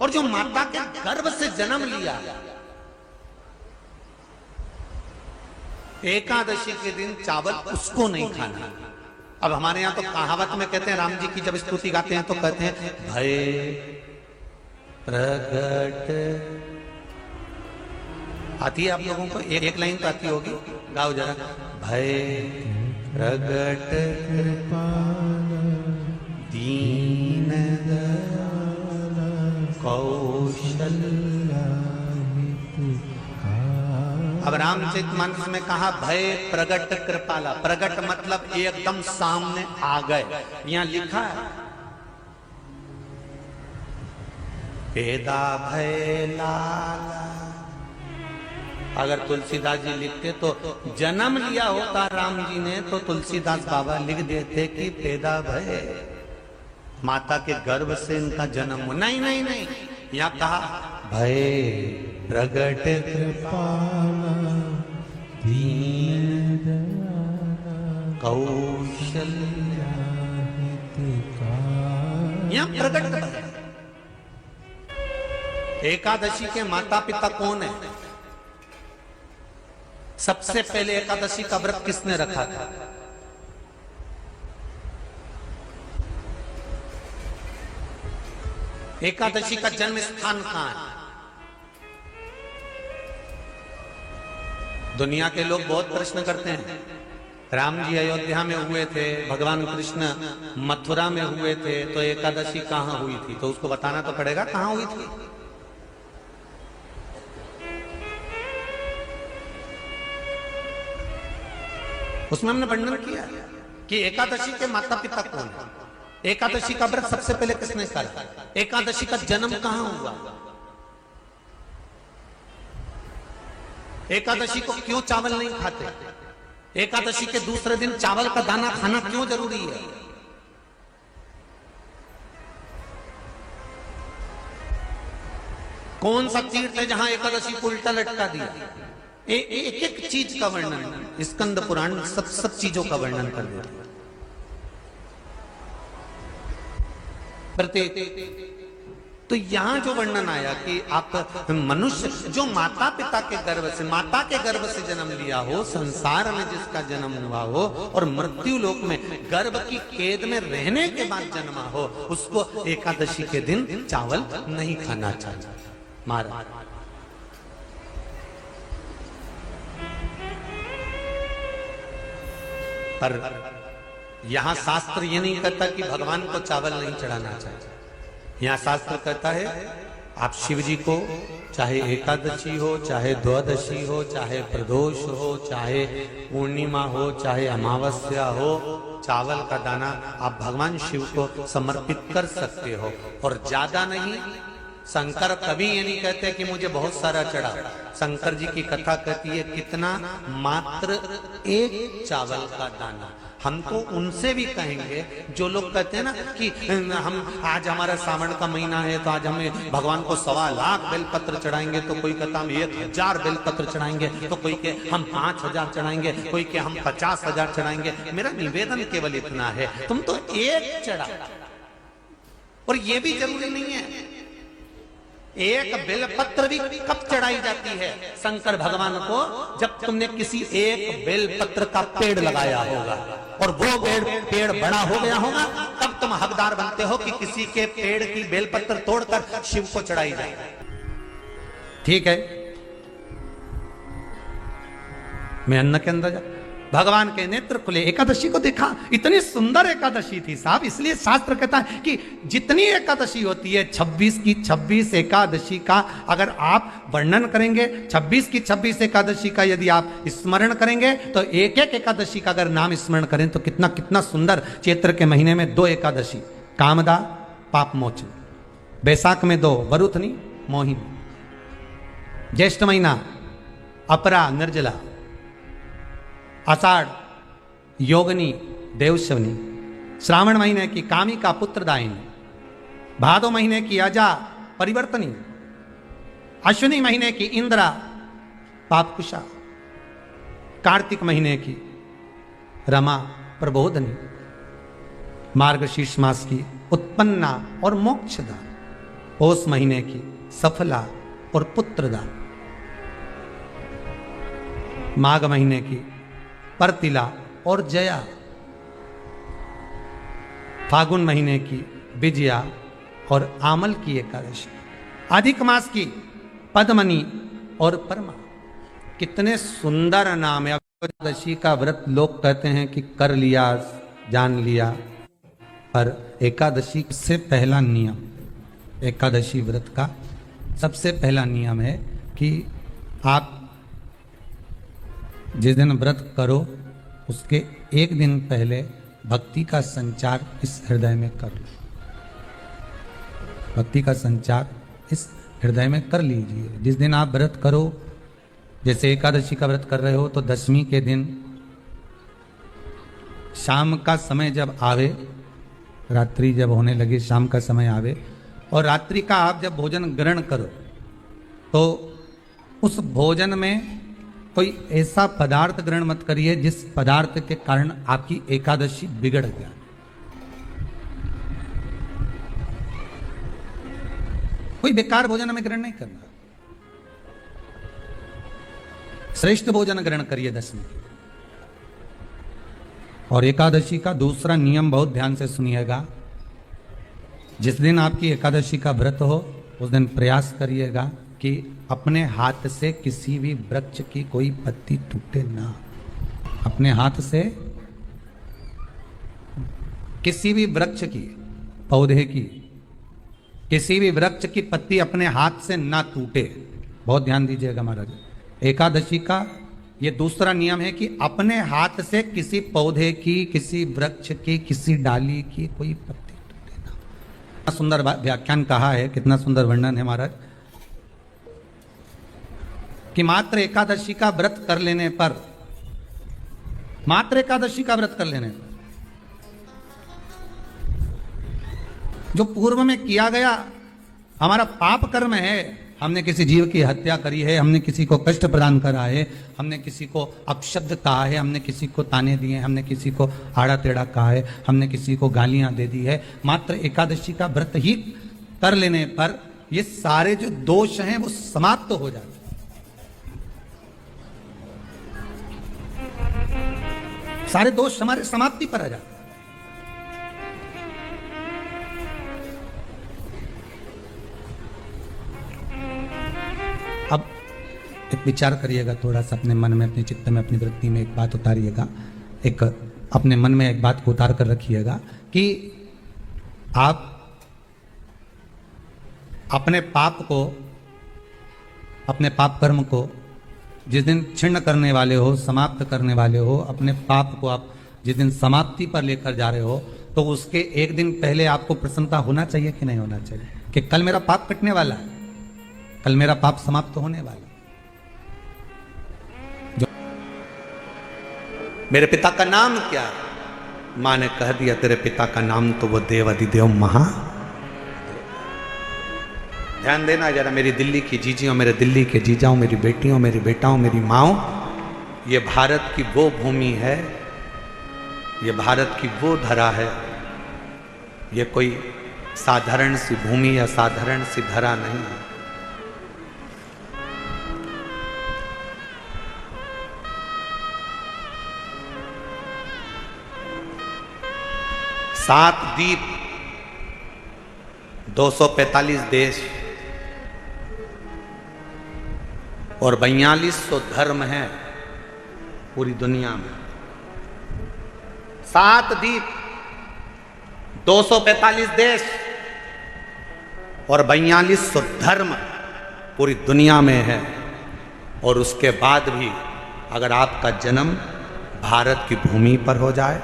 और जो माता के गर्भ से जन्म लिया, एकादशी के दिन चावल उसको नहीं खाना। अब हमारे यहां तो कहावत में कहते हैं, राम जी की जब स्तुति गाते हैं तो कहते हैं, भय प्रगट आती है आप लोगों को? एक लाइन तो आती होगी, गाओ जरा। भय प्रगट दीन कौशल्या। अब रामचरितमानस में कहा भय प्रगट कृपाला। प्रगट मतलब एकदम सामने आ गए। यहां लिखा है पेदा भय लाला। अगर तुलसीदास जी लिखते तो जन्म लिया होता राम जी ने तो तुलसीदास बाबा लिख देते कि पेदा भय, माता के गर्भ से इनका जन्म। नहीं नहीं नहीं, यहां कहा भय प्रगट कृपाला दीन कौशल्या। यहां प्रगट भय। एकादशी के माता पिता कौन है? सबसे पहले एकादशी का व्रत किसने रखा था? एकादशी का जन्म स्थान कहां है? दुनिया के लोग बहुत प्रश्न करते हैं। राम जी अयोध्या में हुए थे, भगवान कृष्ण मथुरा में हुए थे, तो एकादशी कहां हुई थी? तो उसको बताना तो पड़ेगा कहां हुई थी। उसमें हमने वर्णन किया कि एकादशी के माता पिता कौन है, एकादशी का व्रत सबसे पहले किसने करा, एकादशी का जन्म कहां हुआ, एकादशी को क्यों चावल नहीं खाते, एकादशी के दूसरे दिन चावल का दाना खाना क्यों जरूरी है। कौन सा तीर्थ है जहां एकादशी को उल्टा लटका दिया। एक एक चीज का वर्णन स्कंद पुराण सब चीजों का वर्णन कर देते हैं। प्रत्येक तो यहां जो वर्णन आया कि आप मनुष्य जो माता पिता के गर्भ से, माता के गर्भ से जन्म लिया हो, संसार में जिसका जन्म हुआ हो और मृत्यु लोक में गर्भ की कैद में रहने के बाद जन्मा हो, उसको एकादशी के दिन चावल नहीं खाना चाहिए। महाराज पर यहां शास्त्र ये नहीं कहता कि भगवान को चावल नहीं चढ़ाना चाहिए। यहां शास्त्र कहता है आप शिव जी को चाहे एकादशी हो, चाहे द्वादशी हो, चाहे प्रदोष हो, चाहे पूर्णिमा हो, चाहे अमावस्या हो, चावल का दाना आप भगवान शिव को समर्पित कर सकते हो और ज्यादा नहीं। शंकर कभी ये नहीं कहते कि मुझे बहुत सारा चढ़ा। शंकर जी की कथा कहती है कितना, मात्र एक चावल का दाना। हम तो उनसे भी कहेंगे जो लोग कहते हैं ना कि हम आज हमारा सावन का महीना है तो आज हमें भगवान को 1.25 लाख बेलपत्र चढ़ाएंगे, तो कोई कहता हम 1000 बेलपत्र चढ़ाएंगे, तो कोई के हम 5000 चढ़ाएंगे, कोई के हम 50,000 चढ़ाएंगे। मेरा निवेदन केवल इतना है, तुम तो एक चढ़ा। और ये भी जरूरी नहीं है एक बेलपत्र भी कब चढ़ाई जाती है शंकर भगवान को, जब तुमने किसी एक बेलपत्र का पेड़ लगाया होगा और वो पेड़ बड़ा हो गया होगा, तब तुम हकदार बनते हो कि किसी के पेड़ की बेलपत्र तोड़कर शिव को चढ़ाई जाए। ठीक है, मैं अन्न के अंदर भगवान के नेत्र खुले, एकादशी को देखा, इतनी सुंदर एकादशी थी साहब। इसलिए शास्त्र कहता है कि जितनी एकादशी होती है 26 की 26 एकादशी का अगर आप वर्णन करेंगे, 26 की 26 एकादशी का यदि आप स्मरण करेंगे, तो एक एक एकादशी का अगर नाम स्मरण करें तो कितना कितना सुंदर। चैत्र के महीने में 2 एकादशी, कामदा पाप मोचन, बैसाख में 2 वरुथनी मोहिनी, ज्येष्ठ महीना अपरा निर्जला, आषाढ़ योगनी देवशवनी, श्रावण महीने की कामिका पुत्रदायिनी, भादो महीने की अजा परिवर्तनी, अश्विनी महीने की इंद्रा पापकुशा, कार्तिक महीने की रमा प्रबोधनी, मार्गशीर्ष मास की उत्पन्ना और मोक्षदा, पौष महीने की सफला और पुत्रदा, माघ महीने की परतिला और जया, फागुन महीने की विजया और आमल की एकादशी, अधिक मास की पद्मनी और परमा, कितने सुंदर नाम है। एकादशी का व्रत लोग कहते हैं कि कर लिया, जान लिया, पर एकादशी से पहला नियम, एकादशी व्रत का सबसे पहला नियम है कि आप जिस दिन व्रत करो उसके एक दिन पहले भक्ति का संचार इस हृदय में कर लो। भक्ति का संचार इस हृदय में कर लीजिए। जिस दिन आप व्रत करो, जैसे एकादशी का व्रत कर रहे हो तो दशमी के दिन शाम का समय जब आवे, रात्रि जब होने लगे, शाम का समय आवे और रात्रि का आप जब भोजन ग्रहण करो तो उस भोजन में कोई ऐसा पदार्थ ग्रहण मत करिए जिस पदार्थ के कारण आपकी एकादशी बिगड़ गया। कोई बेकार भोजन हमें ग्रहण नहीं करना, श्रेष्ठ भोजन ग्रहण करिए दशमी। और एकादशी का दूसरा नियम बहुत ध्यान से सुनिएगा। जिस दिन आपकी एकादशी का व्रत हो उस दिन प्रयास करिएगा कि अपने हाथ से किसी भी वृक्ष की कोई पत्ती टूटे ना। अपने हाथ से किसी भी वृक्ष की, पौधे की, किसी भी वृक्ष की पत्ती अपने हाथ से ना टूटे। बहुत ध्यान दीजिएगा महाराज। एकादशी का ये दूसरा नियम है कि अपने हाथ से किसी पौधे की, किसी वृक्ष की, किसी डाली की कोई पत्ती टूटे ना। कितना सुंदर व्याख्यान कहा है, कितना सुंदर वर्णन है महाराज कि मात्र एकादशी का व्रत कर लेने पर, मात्र एकादशी का व्रत कर लेने पर जो पूर्व में किया गया हमारा पाप कर्म है, हमने किसी जीव की हत्या करी है, हमने किसी को कष्ट प्रदान करा है, हमने किसी को अपशब्द कहा है, हमने किसी को ताने दिए, हमने किसी को आड़ा टेढ़ा कहा है, हमने किसी को गालियां दे दी है, मात्र एकादशी का व्रत ही कर लेने पर ये सारे जो दोष हैं वो समाप्त हो जाते। सारे दोष हमारे समाप्ति पर आ जाते। अब एक विचार करिएगा थोड़ा सा अपने मन में, अपने चित्त में, अपनी वृत्ति में एक बात उतारिएगा। एक अपने मन में एक बात को उतार कर रखिएगा कि आप अपने पाप को, अपने पाप कर्म को जिस दिन छिन्न करने वाले हो, समाप्त करने वाले हो, अपने पाप को आप जिस दिन समाप्ति पर लेकर जा रहे हो तो उसके एक दिन पहले आपको प्रसन्नता होना चाहिए कि नहीं होना चाहिए कि कल मेरा पाप कटने वाला है, कल मेरा पाप समाप्त होने वाला। जो मेरे पिता का नाम क्या है? मां ने कह दिया तेरे पिता का नाम तो वो देव अधिदेव महा। ध्यान देना जरा, मेरी दिल्ली की जीजियों, मेरे दिल्ली के जीजाओं, मेरी बेटियों, मेरी बेटाओं, मेरी माओ, ये भारत की वो भूमि है, ये भारत की वो धरा है। ये कोई साधारण सी भूमि या साधारण सी धरा नहीं है। सात द्वीप, 245 देश और 4200 धर्म हैं पूरी दुनिया में। 7 द्वीप, 245 देश और 4200 धर्म पूरी दुनिया में है। और उसके बाद भी अगर आपका जन्म भारत की भूमि पर हो जाए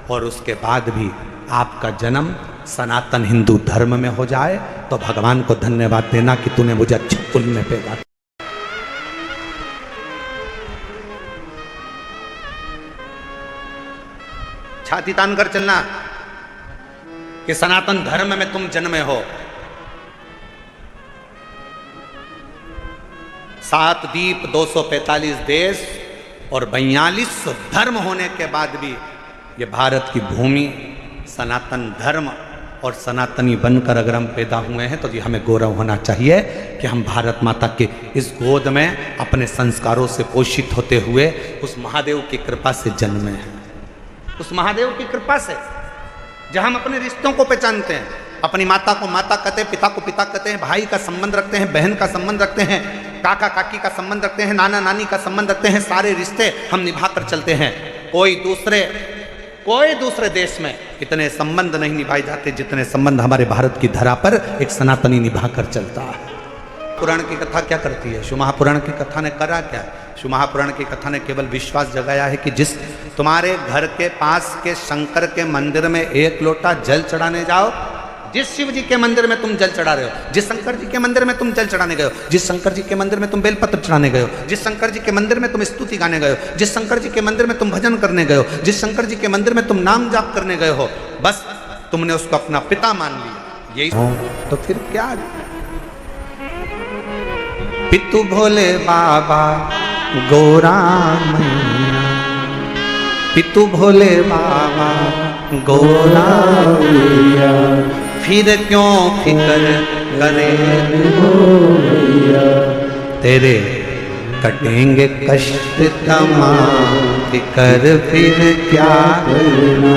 और उसके बाद भी आपका जन्म सनातन हिंदू धर्म में हो जाए तो भगवान को धन्यवाद देना कि तूने मुझे अच्छे कुल में पैदा। छाती तान कर चलना कि सनातन धर्म में तुम जन्मे हो। 7 द्वीप, 245 देश और 4200 धर्म होने के बाद भी ये भारत की भूमि सनातन धर्म और सनातनी बनकर अगर हम पैदा हुए हैं तो ये हमें गौरव होना चाहिए कि हम भारत माता के इस गोद में अपने संस्कारों से पोषित होते हुए उस महादेव की कृपा से जन्मे हैं। उस महादेव की कृपा से जहां हम अपने रिश्तों को पहचानते हैं, अपनी माता को माता कहते हैं, पिता को पिता कहते हैं, भाई का संबंध रखते हैं, बहन का संबंध रखते हैं, काका काकी का संबंध रखते हैं, नाना नानी का संबंध रखते हैं, सारे रिश्ते हम निभा कर चलते हैं। कोई दूसरे देश में इतने संबंध नहीं निभाए जाते जितने संबंध हमारे भारत की धरा पर एक सनातनी निभा कर चलता है। पुराण की कथा क्या करती है? शिव महापुराण की कथा ने करा क्या? शिव महापुराण की कथा ने केवल विश्वास जगाया है कि जिस तुम्हारे घर के पास के शंकर के मंदिर में एक लोटा जल चढ़ाने जाओ, जिस शिव जी के मंदिर में तुम जल चढ़ा रहे हो, जिस शंकर जी के मंदिर में तुम जल चढ़ाने गए हो, जिस शंकर जी के मंदिर में तुम बेलपत्र चढ़ाने गए हो, जिस शंकर जी के मंदिर में तुम स्तुति गाने गए हो, जिस शंकर जी के मंदिर में तुम भजन करने गए हो, जिस शंकर जी के मंदिर में तुम नाम जाप करने गए हो, बस तुमने उसको अपना पिता मान लिया। यही तो फिर क्या? पितु भोले बाबा गौरा मैया, पितु भोले बाबा गौरा मैया, फिर क्यों फिकर करे तेरे कटेंगे कष्ट तमाम, फिकर फिर क्या करना,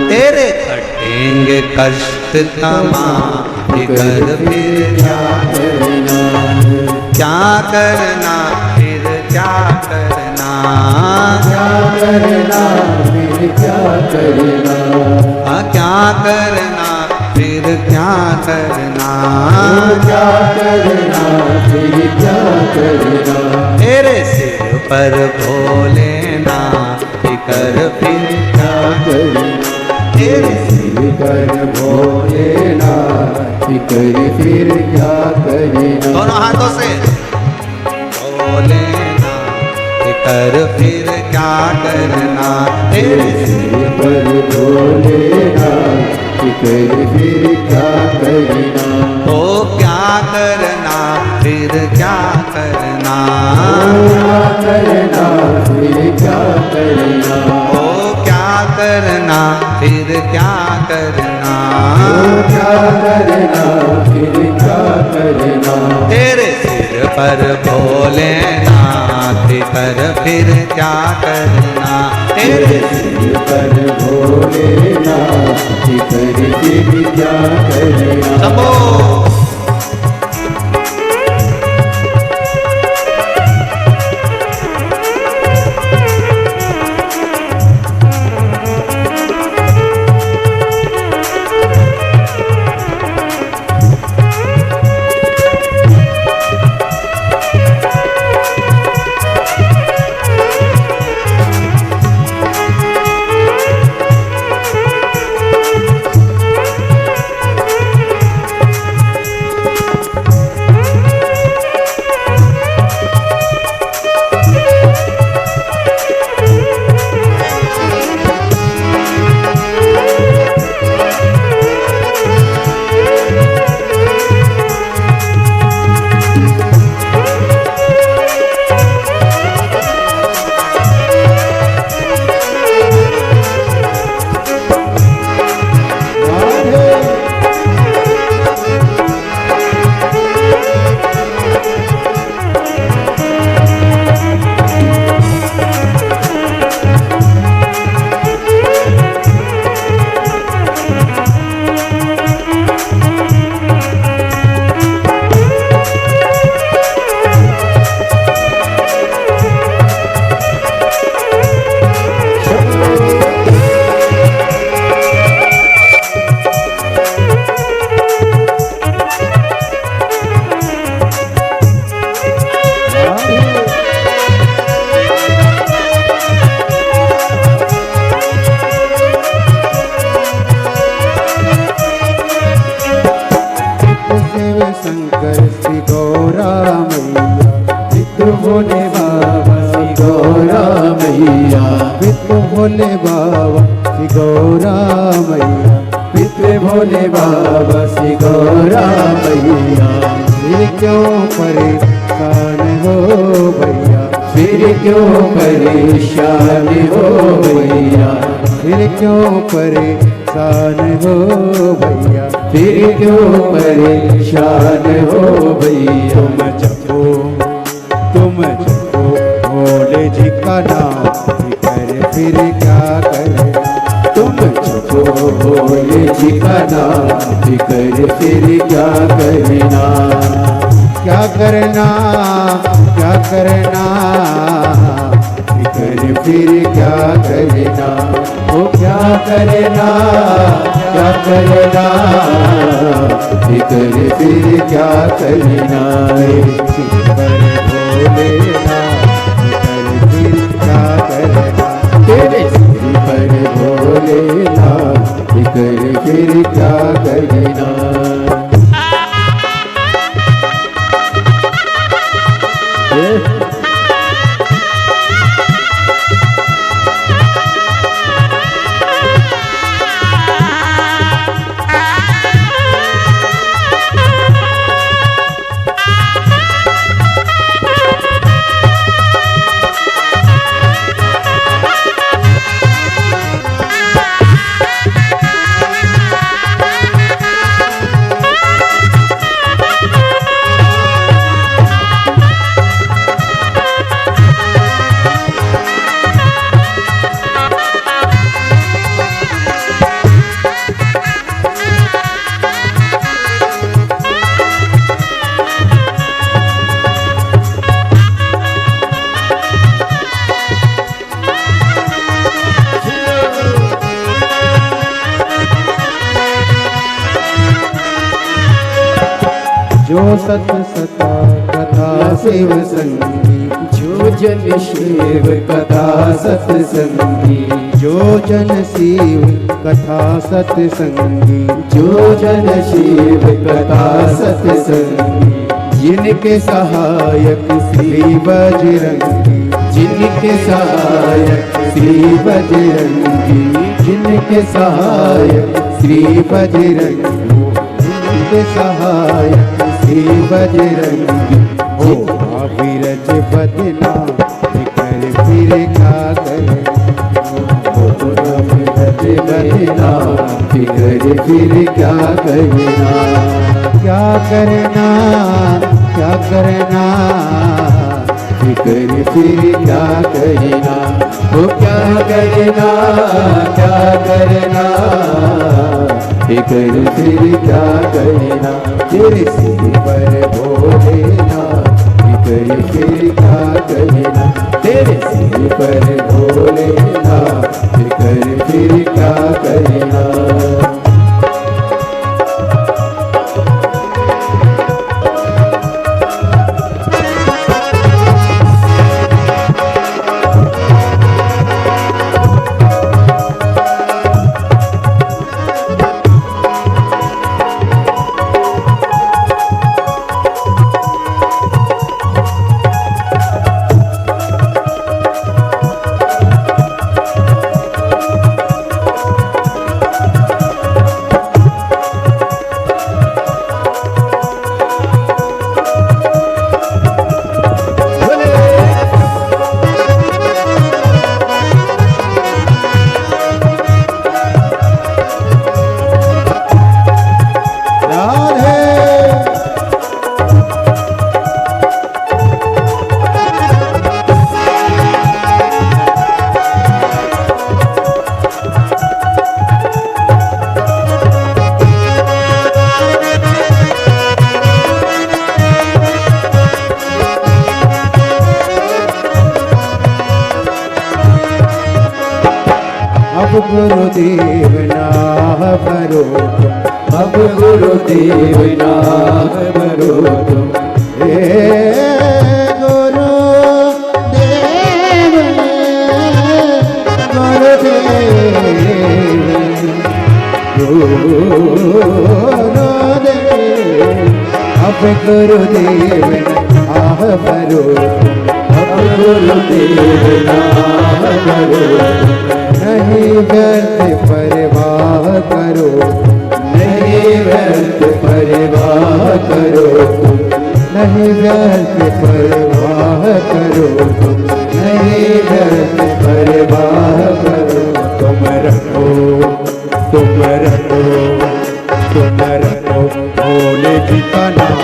तेरे कटेंगे कष्ट तमाम, फिकर फिर क्या करना, क्या करना फिर क्या करना, क्या करना फिर क्या करना, क्या करना फिर क्या करना, क्या करना फिर क्या करना, तेरे सिर पर भोलेनाथ, फिकर फिर क्या करना, तेरे सिर पर भोलेनाथ, फिकर फिर क्या करना। दोनों हाथों से भोलेनाथ, फिकर फिर क्या करना, तेरे सिर पर भोलेनाथ, फिकर फिर क्या करना, ओ क्या करना फिर क्या करना, क्या करना फिर क्या करना, ओ क्या करना फिर क्या करना, क्या करना फिर क्या करना, तेरे सिर पर भोलेनाथ, फिकर फिर क्या करना, तेरे सिर पर भोलेनाथ, फिकर फिर क्या करना। सबो भोले बाबा श्री गौरा मैया, पितृ भोले बाबा श्री गौरा मैया, फिर क्यों परेशान हो भैया, फिर क्यों परेशान हो भैया, फिर क्यों परेशान हो भैया, फिर क्यों परेशान हो भैया। तुम जपो भोले जी का नाम, फिर क्या करे, तुम जपो भोले जी का नाम, फिर क्या करना। क्या करना क्या करना, फिकर फिर क्या करना, ओ क्या करना क्या करना, फिकर फिर क्या करना, तेरे सिर पर भोलेनाथ, फिकर फिर क्या करना। जो सत सता कथा शिव संगी, जो जन शिव कथा सत्संगी, जो जन शिव कथा सत्संगी, जो जन शिव कथा सत्संगी, जिनके सहायक श्री बजरंगी, जिनके सहायक श्री बजरंगी, जिनके सहायक श्री बजरंगी, जिनके सहायक श्री बजरंगी, ओ अविरज बदना फिकर फिर क्या करे, ओ अविरज बदना फिकर फिर क्या करना, क्या करना क्या करना, फिकर फिर क्या करना, ओ क्या करना क्या करना, फिकर फिर क्या करना, तेरे सिर पर भोलेनाथ, फिकर फिर क्या करना, तेरे सिर पर भोलेनाथ, फिकर फिर क्या करना। अब गुरुदेव नाम भरो तुम, अब गुरुदेव नाम भरो तुम, हे गुरुदेव गुरुदेव, अब गुरुदेव नाम भरो, अब गुरुदेव नाम भरो, नहीं व्यर्थ परवाह करो, नहीं व्यर्थ परवाह करो, नहीं व्यर्थ परवाह करो, नहीं व्यर्थ परवाह करो, तुम रखो तुम रखो तुम रखो भोले जी का नाम,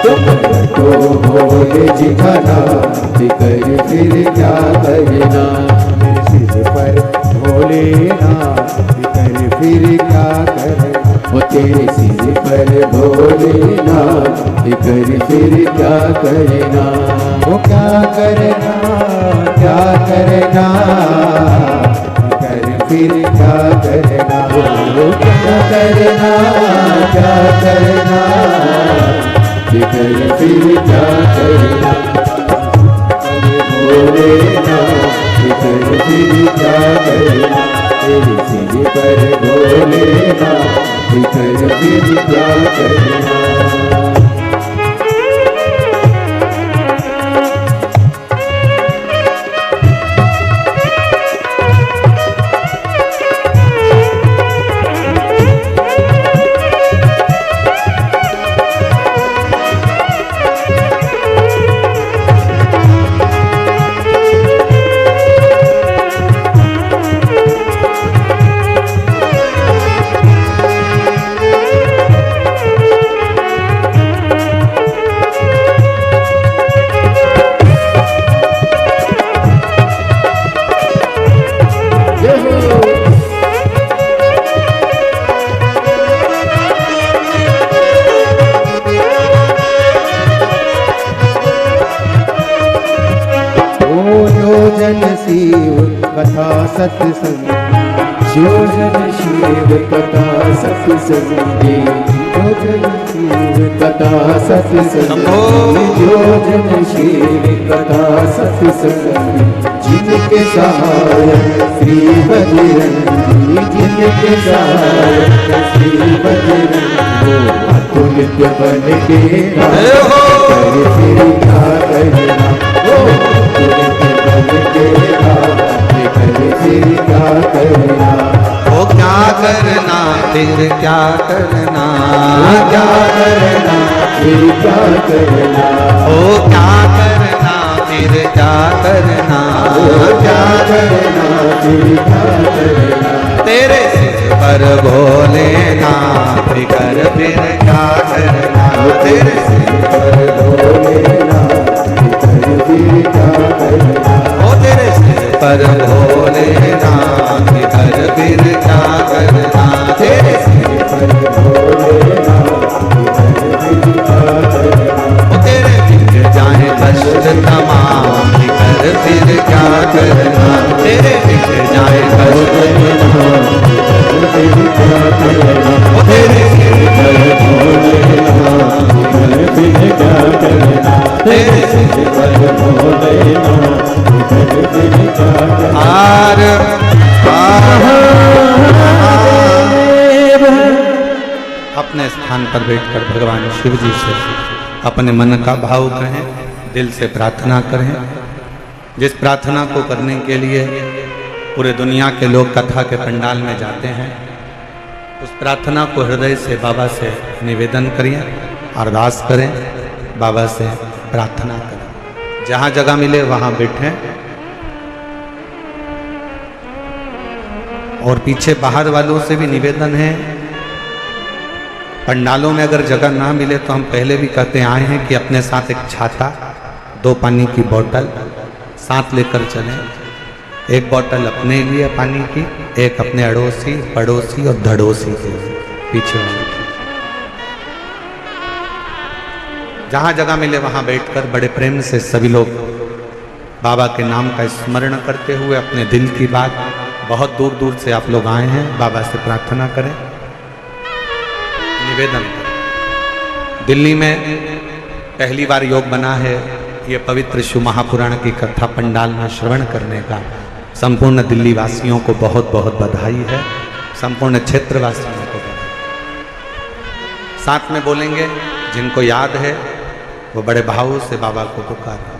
तुम रखो भोले जी का नाम, फिकर फिर क्या करना, मेरे सिर पर भोलेनाथ, फिकर फिर क्या करना, वो तेरे सिर पर भोलेनाथ कर फिर क्या करना, वो क्या करना, क्या करना, कर फिर क्या करना, वो क्या करना, क्या करना, कर फिर क्या करना, भोलेनाथ कर फिर क्या करना, तेरे सिर पर भोलेनाथ कर फिर क्या करना। शिव कथा सत्संग, जोजन शिव कथा सत्संगी, जोजन शिव कथा सत्संगी, जोजन शिव कथा सत्संगी, जिनके सहायक श्री बजरंगी, जिनके सहायक श्री बजरंगी, अतुलित बन के कर फिर क्या करना, अतुलित बन के कर फिर क्या करना, वो क्या करना फिर क्या करना, क्या करना फिर क्या करना, वो क्या करना फिर क्या करना, क्या करना फिर क्या करना, तेरे सिर पर भोलेनाथ कर फिर क्या करना, तेरे सिर पर भोलेनाथ कर फिर क्या करना, ओ तेरे सिर पर भोलेनाथ कर फिर क्या करना, तेरे सिर पर भोलेनाथ कर फिर क्या करना, ओ तेरे बिक जाए कष्ट तमाम कर फिर क्या करना, तेरे बिक जाए कष्ट तमाम फिर क्या करना, ओ तेरे सिर पर भोलेनाथ कर फिर क्या करना, तेरे सिर पर भोलेनाथ कर फिर क्या करना। आर अपने स्थान पर बैठकर भगवान शिव जी से अपने मन का भाव कहें, दिल से प्रार्थना करें। जिस प्रार्थना को करने के लिए पूरे दुनिया के लोग कथा के पंडाल में जाते हैं, उस प्रार्थना को हृदय से बाबा से निवेदन करें, अरदास करें, बाबा से प्रार्थना करें। जहाँ जगह मिले वहाँ बैठें और पीछे बाहर वालों से भी निवेदन है, पंडालों में अगर जगह ना मिले तो हम पहले भी कहते आए हैं कि अपने साथ एक छाता, 2 पानी की बोतल साथ लेकर चलें। एक बोतल अपने लिए पानी की, एक अपने अड़ोसी, पड़ोसी और धड़ोसी के पीछे वाले की। जहाँ जगह मिले वहाँ बैठकर बड़े प्रेम से सभी लोग बाबा के नाम का स्मरण करते हुए अपने दिल की बात, बहुत दूर दूर से आप लोग आए हैं, बाबा से प्रार्थना करें, निवेदन करें। दिल्ली में पहली बार योग बना है, ये पवित्र शिव महापुराण की कथा पंडाल में श्रवण करने का संपूर्ण दिल्ली वासियों को बहुत बहुत बधाई है, संपूर्ण क्षेत्रवासियों को बधाई। साथ में बोलेंगे, जिनको याद है वो बड़े भाव से बाबा को पुकारें।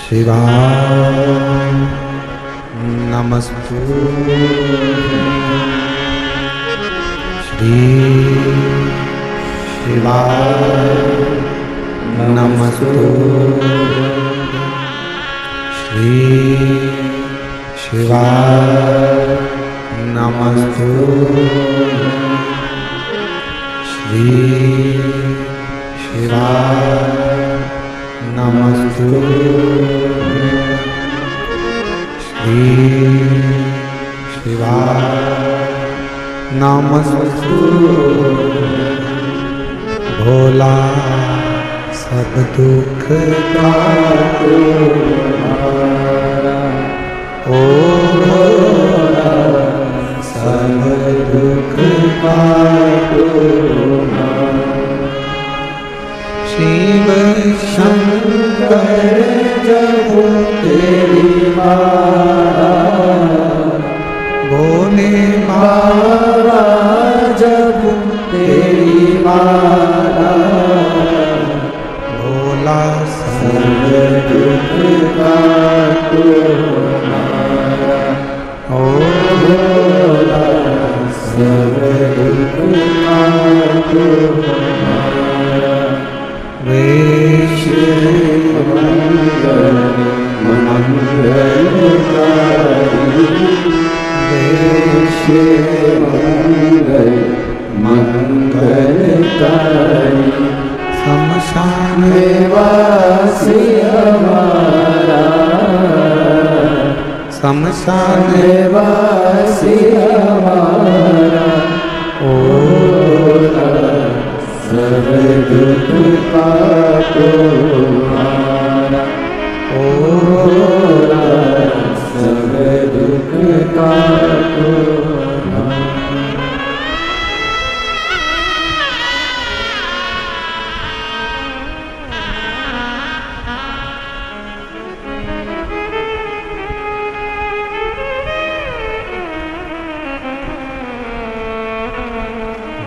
शिवाय नमस्तु, श्री शिवाय नमस्तु, श्री शिवाय नमस्तुभ्यं। श्री शिवाय नमस्तुभ्यं। श्री शिवाय नमस्तुभ्यं। भोला सब दुख का ओ भोला सब दुख का शिव शंकर जब तेरी माला, भोले बाबा जब तेरी माला, भोला सब दुख का ओ भोला सब दुख का वेश मंगलकारी, वेश मंगलकारी, शमशान वासी हमारा, शमशान वासी हमारा, ओ सब दुख का तुम्हारा, ओ सब दुख का तुम्हारा।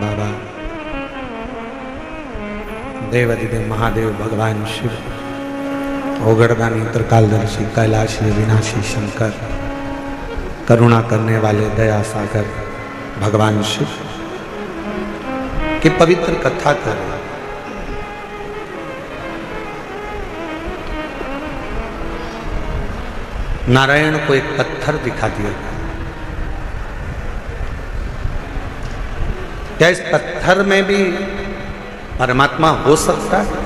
बाबा देवाधिदेव महादेव भगवान शिव, ओगड़दानी त्रिकालदर्शी कैलाशी विनाशी शंकर, करुणा करने वाले दया सागर भगवान शिव की पवित्र कथा कर नारायण को एक पत्थर दिखा दिया। क्या इस पत्थर में भी परमात्मा हो सकता है?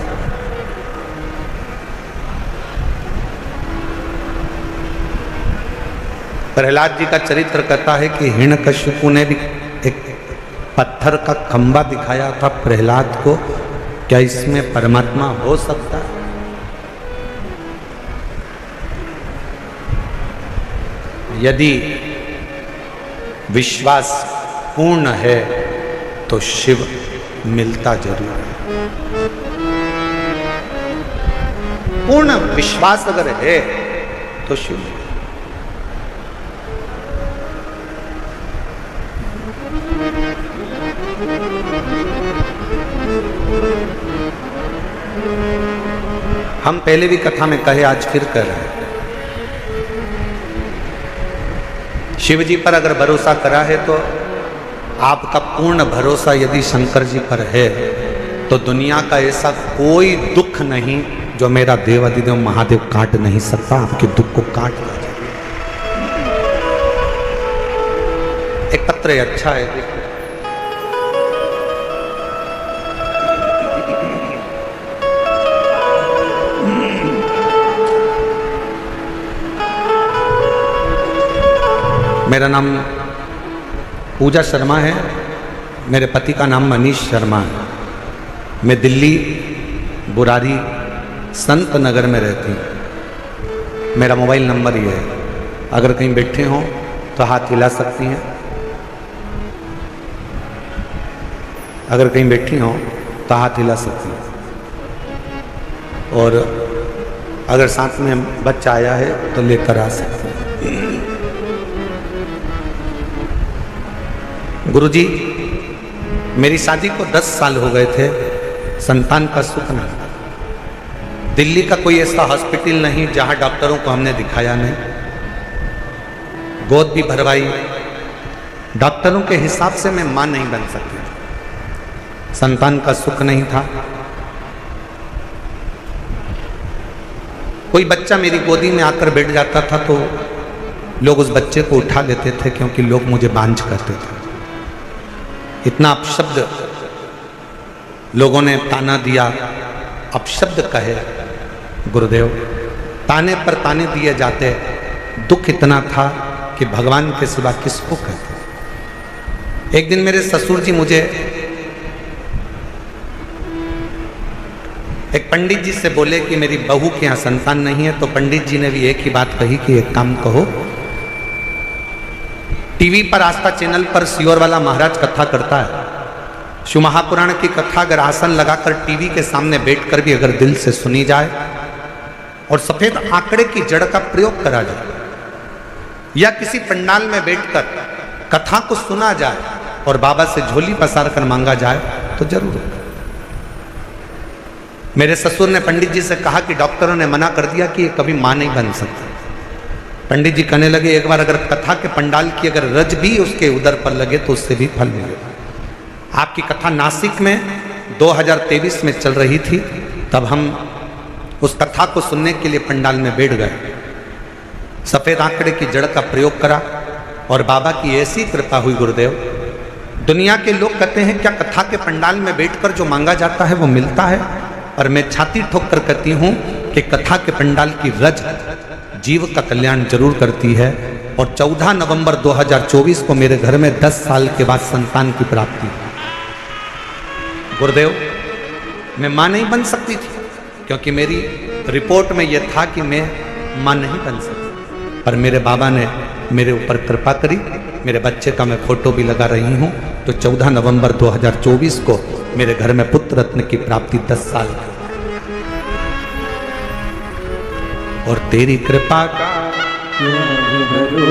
प्रहलाद जी का चरित्र कहता है कि हिरण्यकशिपु ने भी एक पत्थर का खंबा दिखाया था प्रहलाद को। क्या इसमें परमात्मा हो सकता है? यदि विश्वास पूर्ण है तो शिव मिलता जरूर है। पूर्ण विश्वास अगर है तो शिव। हम पहले भी कथा में कहे, आज फिर कह रहे हैं, शिव जी पर अगर भरोसा करा है तो आपका पूर्ण भरोसा यदि शंकर जी पर है तो दुनिया का ऐसा कोई दुख नहीं जो मेरा देवाधिदेव महादेव काट नहीं सकता। आपके दुख को काट दिया जाए। एक पत्र अच्छा है, देखो। मेरा नाम पूजा शर्मा है, मेरे पति का नाम मनीष शर्मा है। मैं दिल्ली बुरारी संत नगर में रहती हूँ। मेरा मोबाइल नंबर ये है, अगर कहीं बैठे हों तो हाथ हिला सकती हैं। अगर कहीं बैठी हों तो हाथ हिला सकती हैं। और अगर साथ में बच्चा आया है तो लेकर आ सकते हैं। गुरुजी, मेरी शादी को 10 साल हो गए थे, संतान का सुख नहीं। दिल्ली का कोई ऐसा हॉस्पिटल नहीं जहां डॉक्टरों को हमने दिखाया नहीं, गोद भी भरवाई। डॉक्टरों के हिसाब से मैं मां नहीं बन सकती, संतान का सुख नहीं था। कोई बच्चा मेरी गोदी में आकर बैठ जाता था तो लोग उस बच्चे को उठा लेते थे, क्योंकि लोग मुझे बांझ कहते थे। इतना अपशब्द लोगों ने ताना दिया, अपशब्द कहे गुरुदेव, ताने पर ताने दिए जाते। दुख इतना था कि भगवान के सिवा किसको कहते। एक दिन मेरे ससुर जी मुझे एक पंडित जी से बोले कि मेरी बहू के यहाँ संतान नहीं है, तो पंडित जी ने भी एक ही बात कही कि एक काम कहो, टीवी पर आस्था चैनल पर सियोर वाला महाराज कथा करता है, शिव महापुराण की कथा अगर आसन लगाकर टीवी के सामने बैठकर भी अगर दिल से सुनी जाए और सफेद आंकड़े की जड़ का प्रयोग करा जाए, या किसी पंडाल में बैठकर कथा को सुना जाए और बाबा से झोली पसार कर मांगा जाए तो जरूर होगा। मेरे ससुर ने पंडित जी से कहा कि डॉक्टरों ने मना कर दिया कि ये कभी मां नहीं बन सकती। पंडित जी कहने लगे एक बार अगर कथा के पंडाल की अगर रज भी उसके उदर पर लगे तो उससे भी फल मिलेगा। आपकी कथा नासिक में 2023 में चल रही थी, तब हम उस कथा को सुनने के लिए पंडाल में बैठ गए। सफेद आंकड़े की जड़ का प्रयोग करा और बाबा की ऐसी कृपा हुई गुरुदेव। दुनिया के लोग कहते हैं क्या कथा के पंडाल में बैठकर जो मांगा जाता है वो मिलता है, और मैं छाती ठोक कर कहती हूं कि कथा के पंडाल की रज जीव का कल्याण जरूर करती है। और 14 नवंबर 2024 को मेरे घर में 10 साल के बाद संतान की प्राप्ति। गुरुदेव, मैं मां नहीं बन सकती थी, क्योंकि मेरी रिपोर्ट में यह था कि मैं मां नहीं बन सकती, पर मेरे बाबा ने मेरे ऊपर कृपा करी। मेरे बच्चे का मैं फोटो भी लगा रही हूं। तो 14 नवंबर 2024 को मेरे घर में पुत्र रत्न की प्राप्ति 10 साल की। और तेरी कृपा का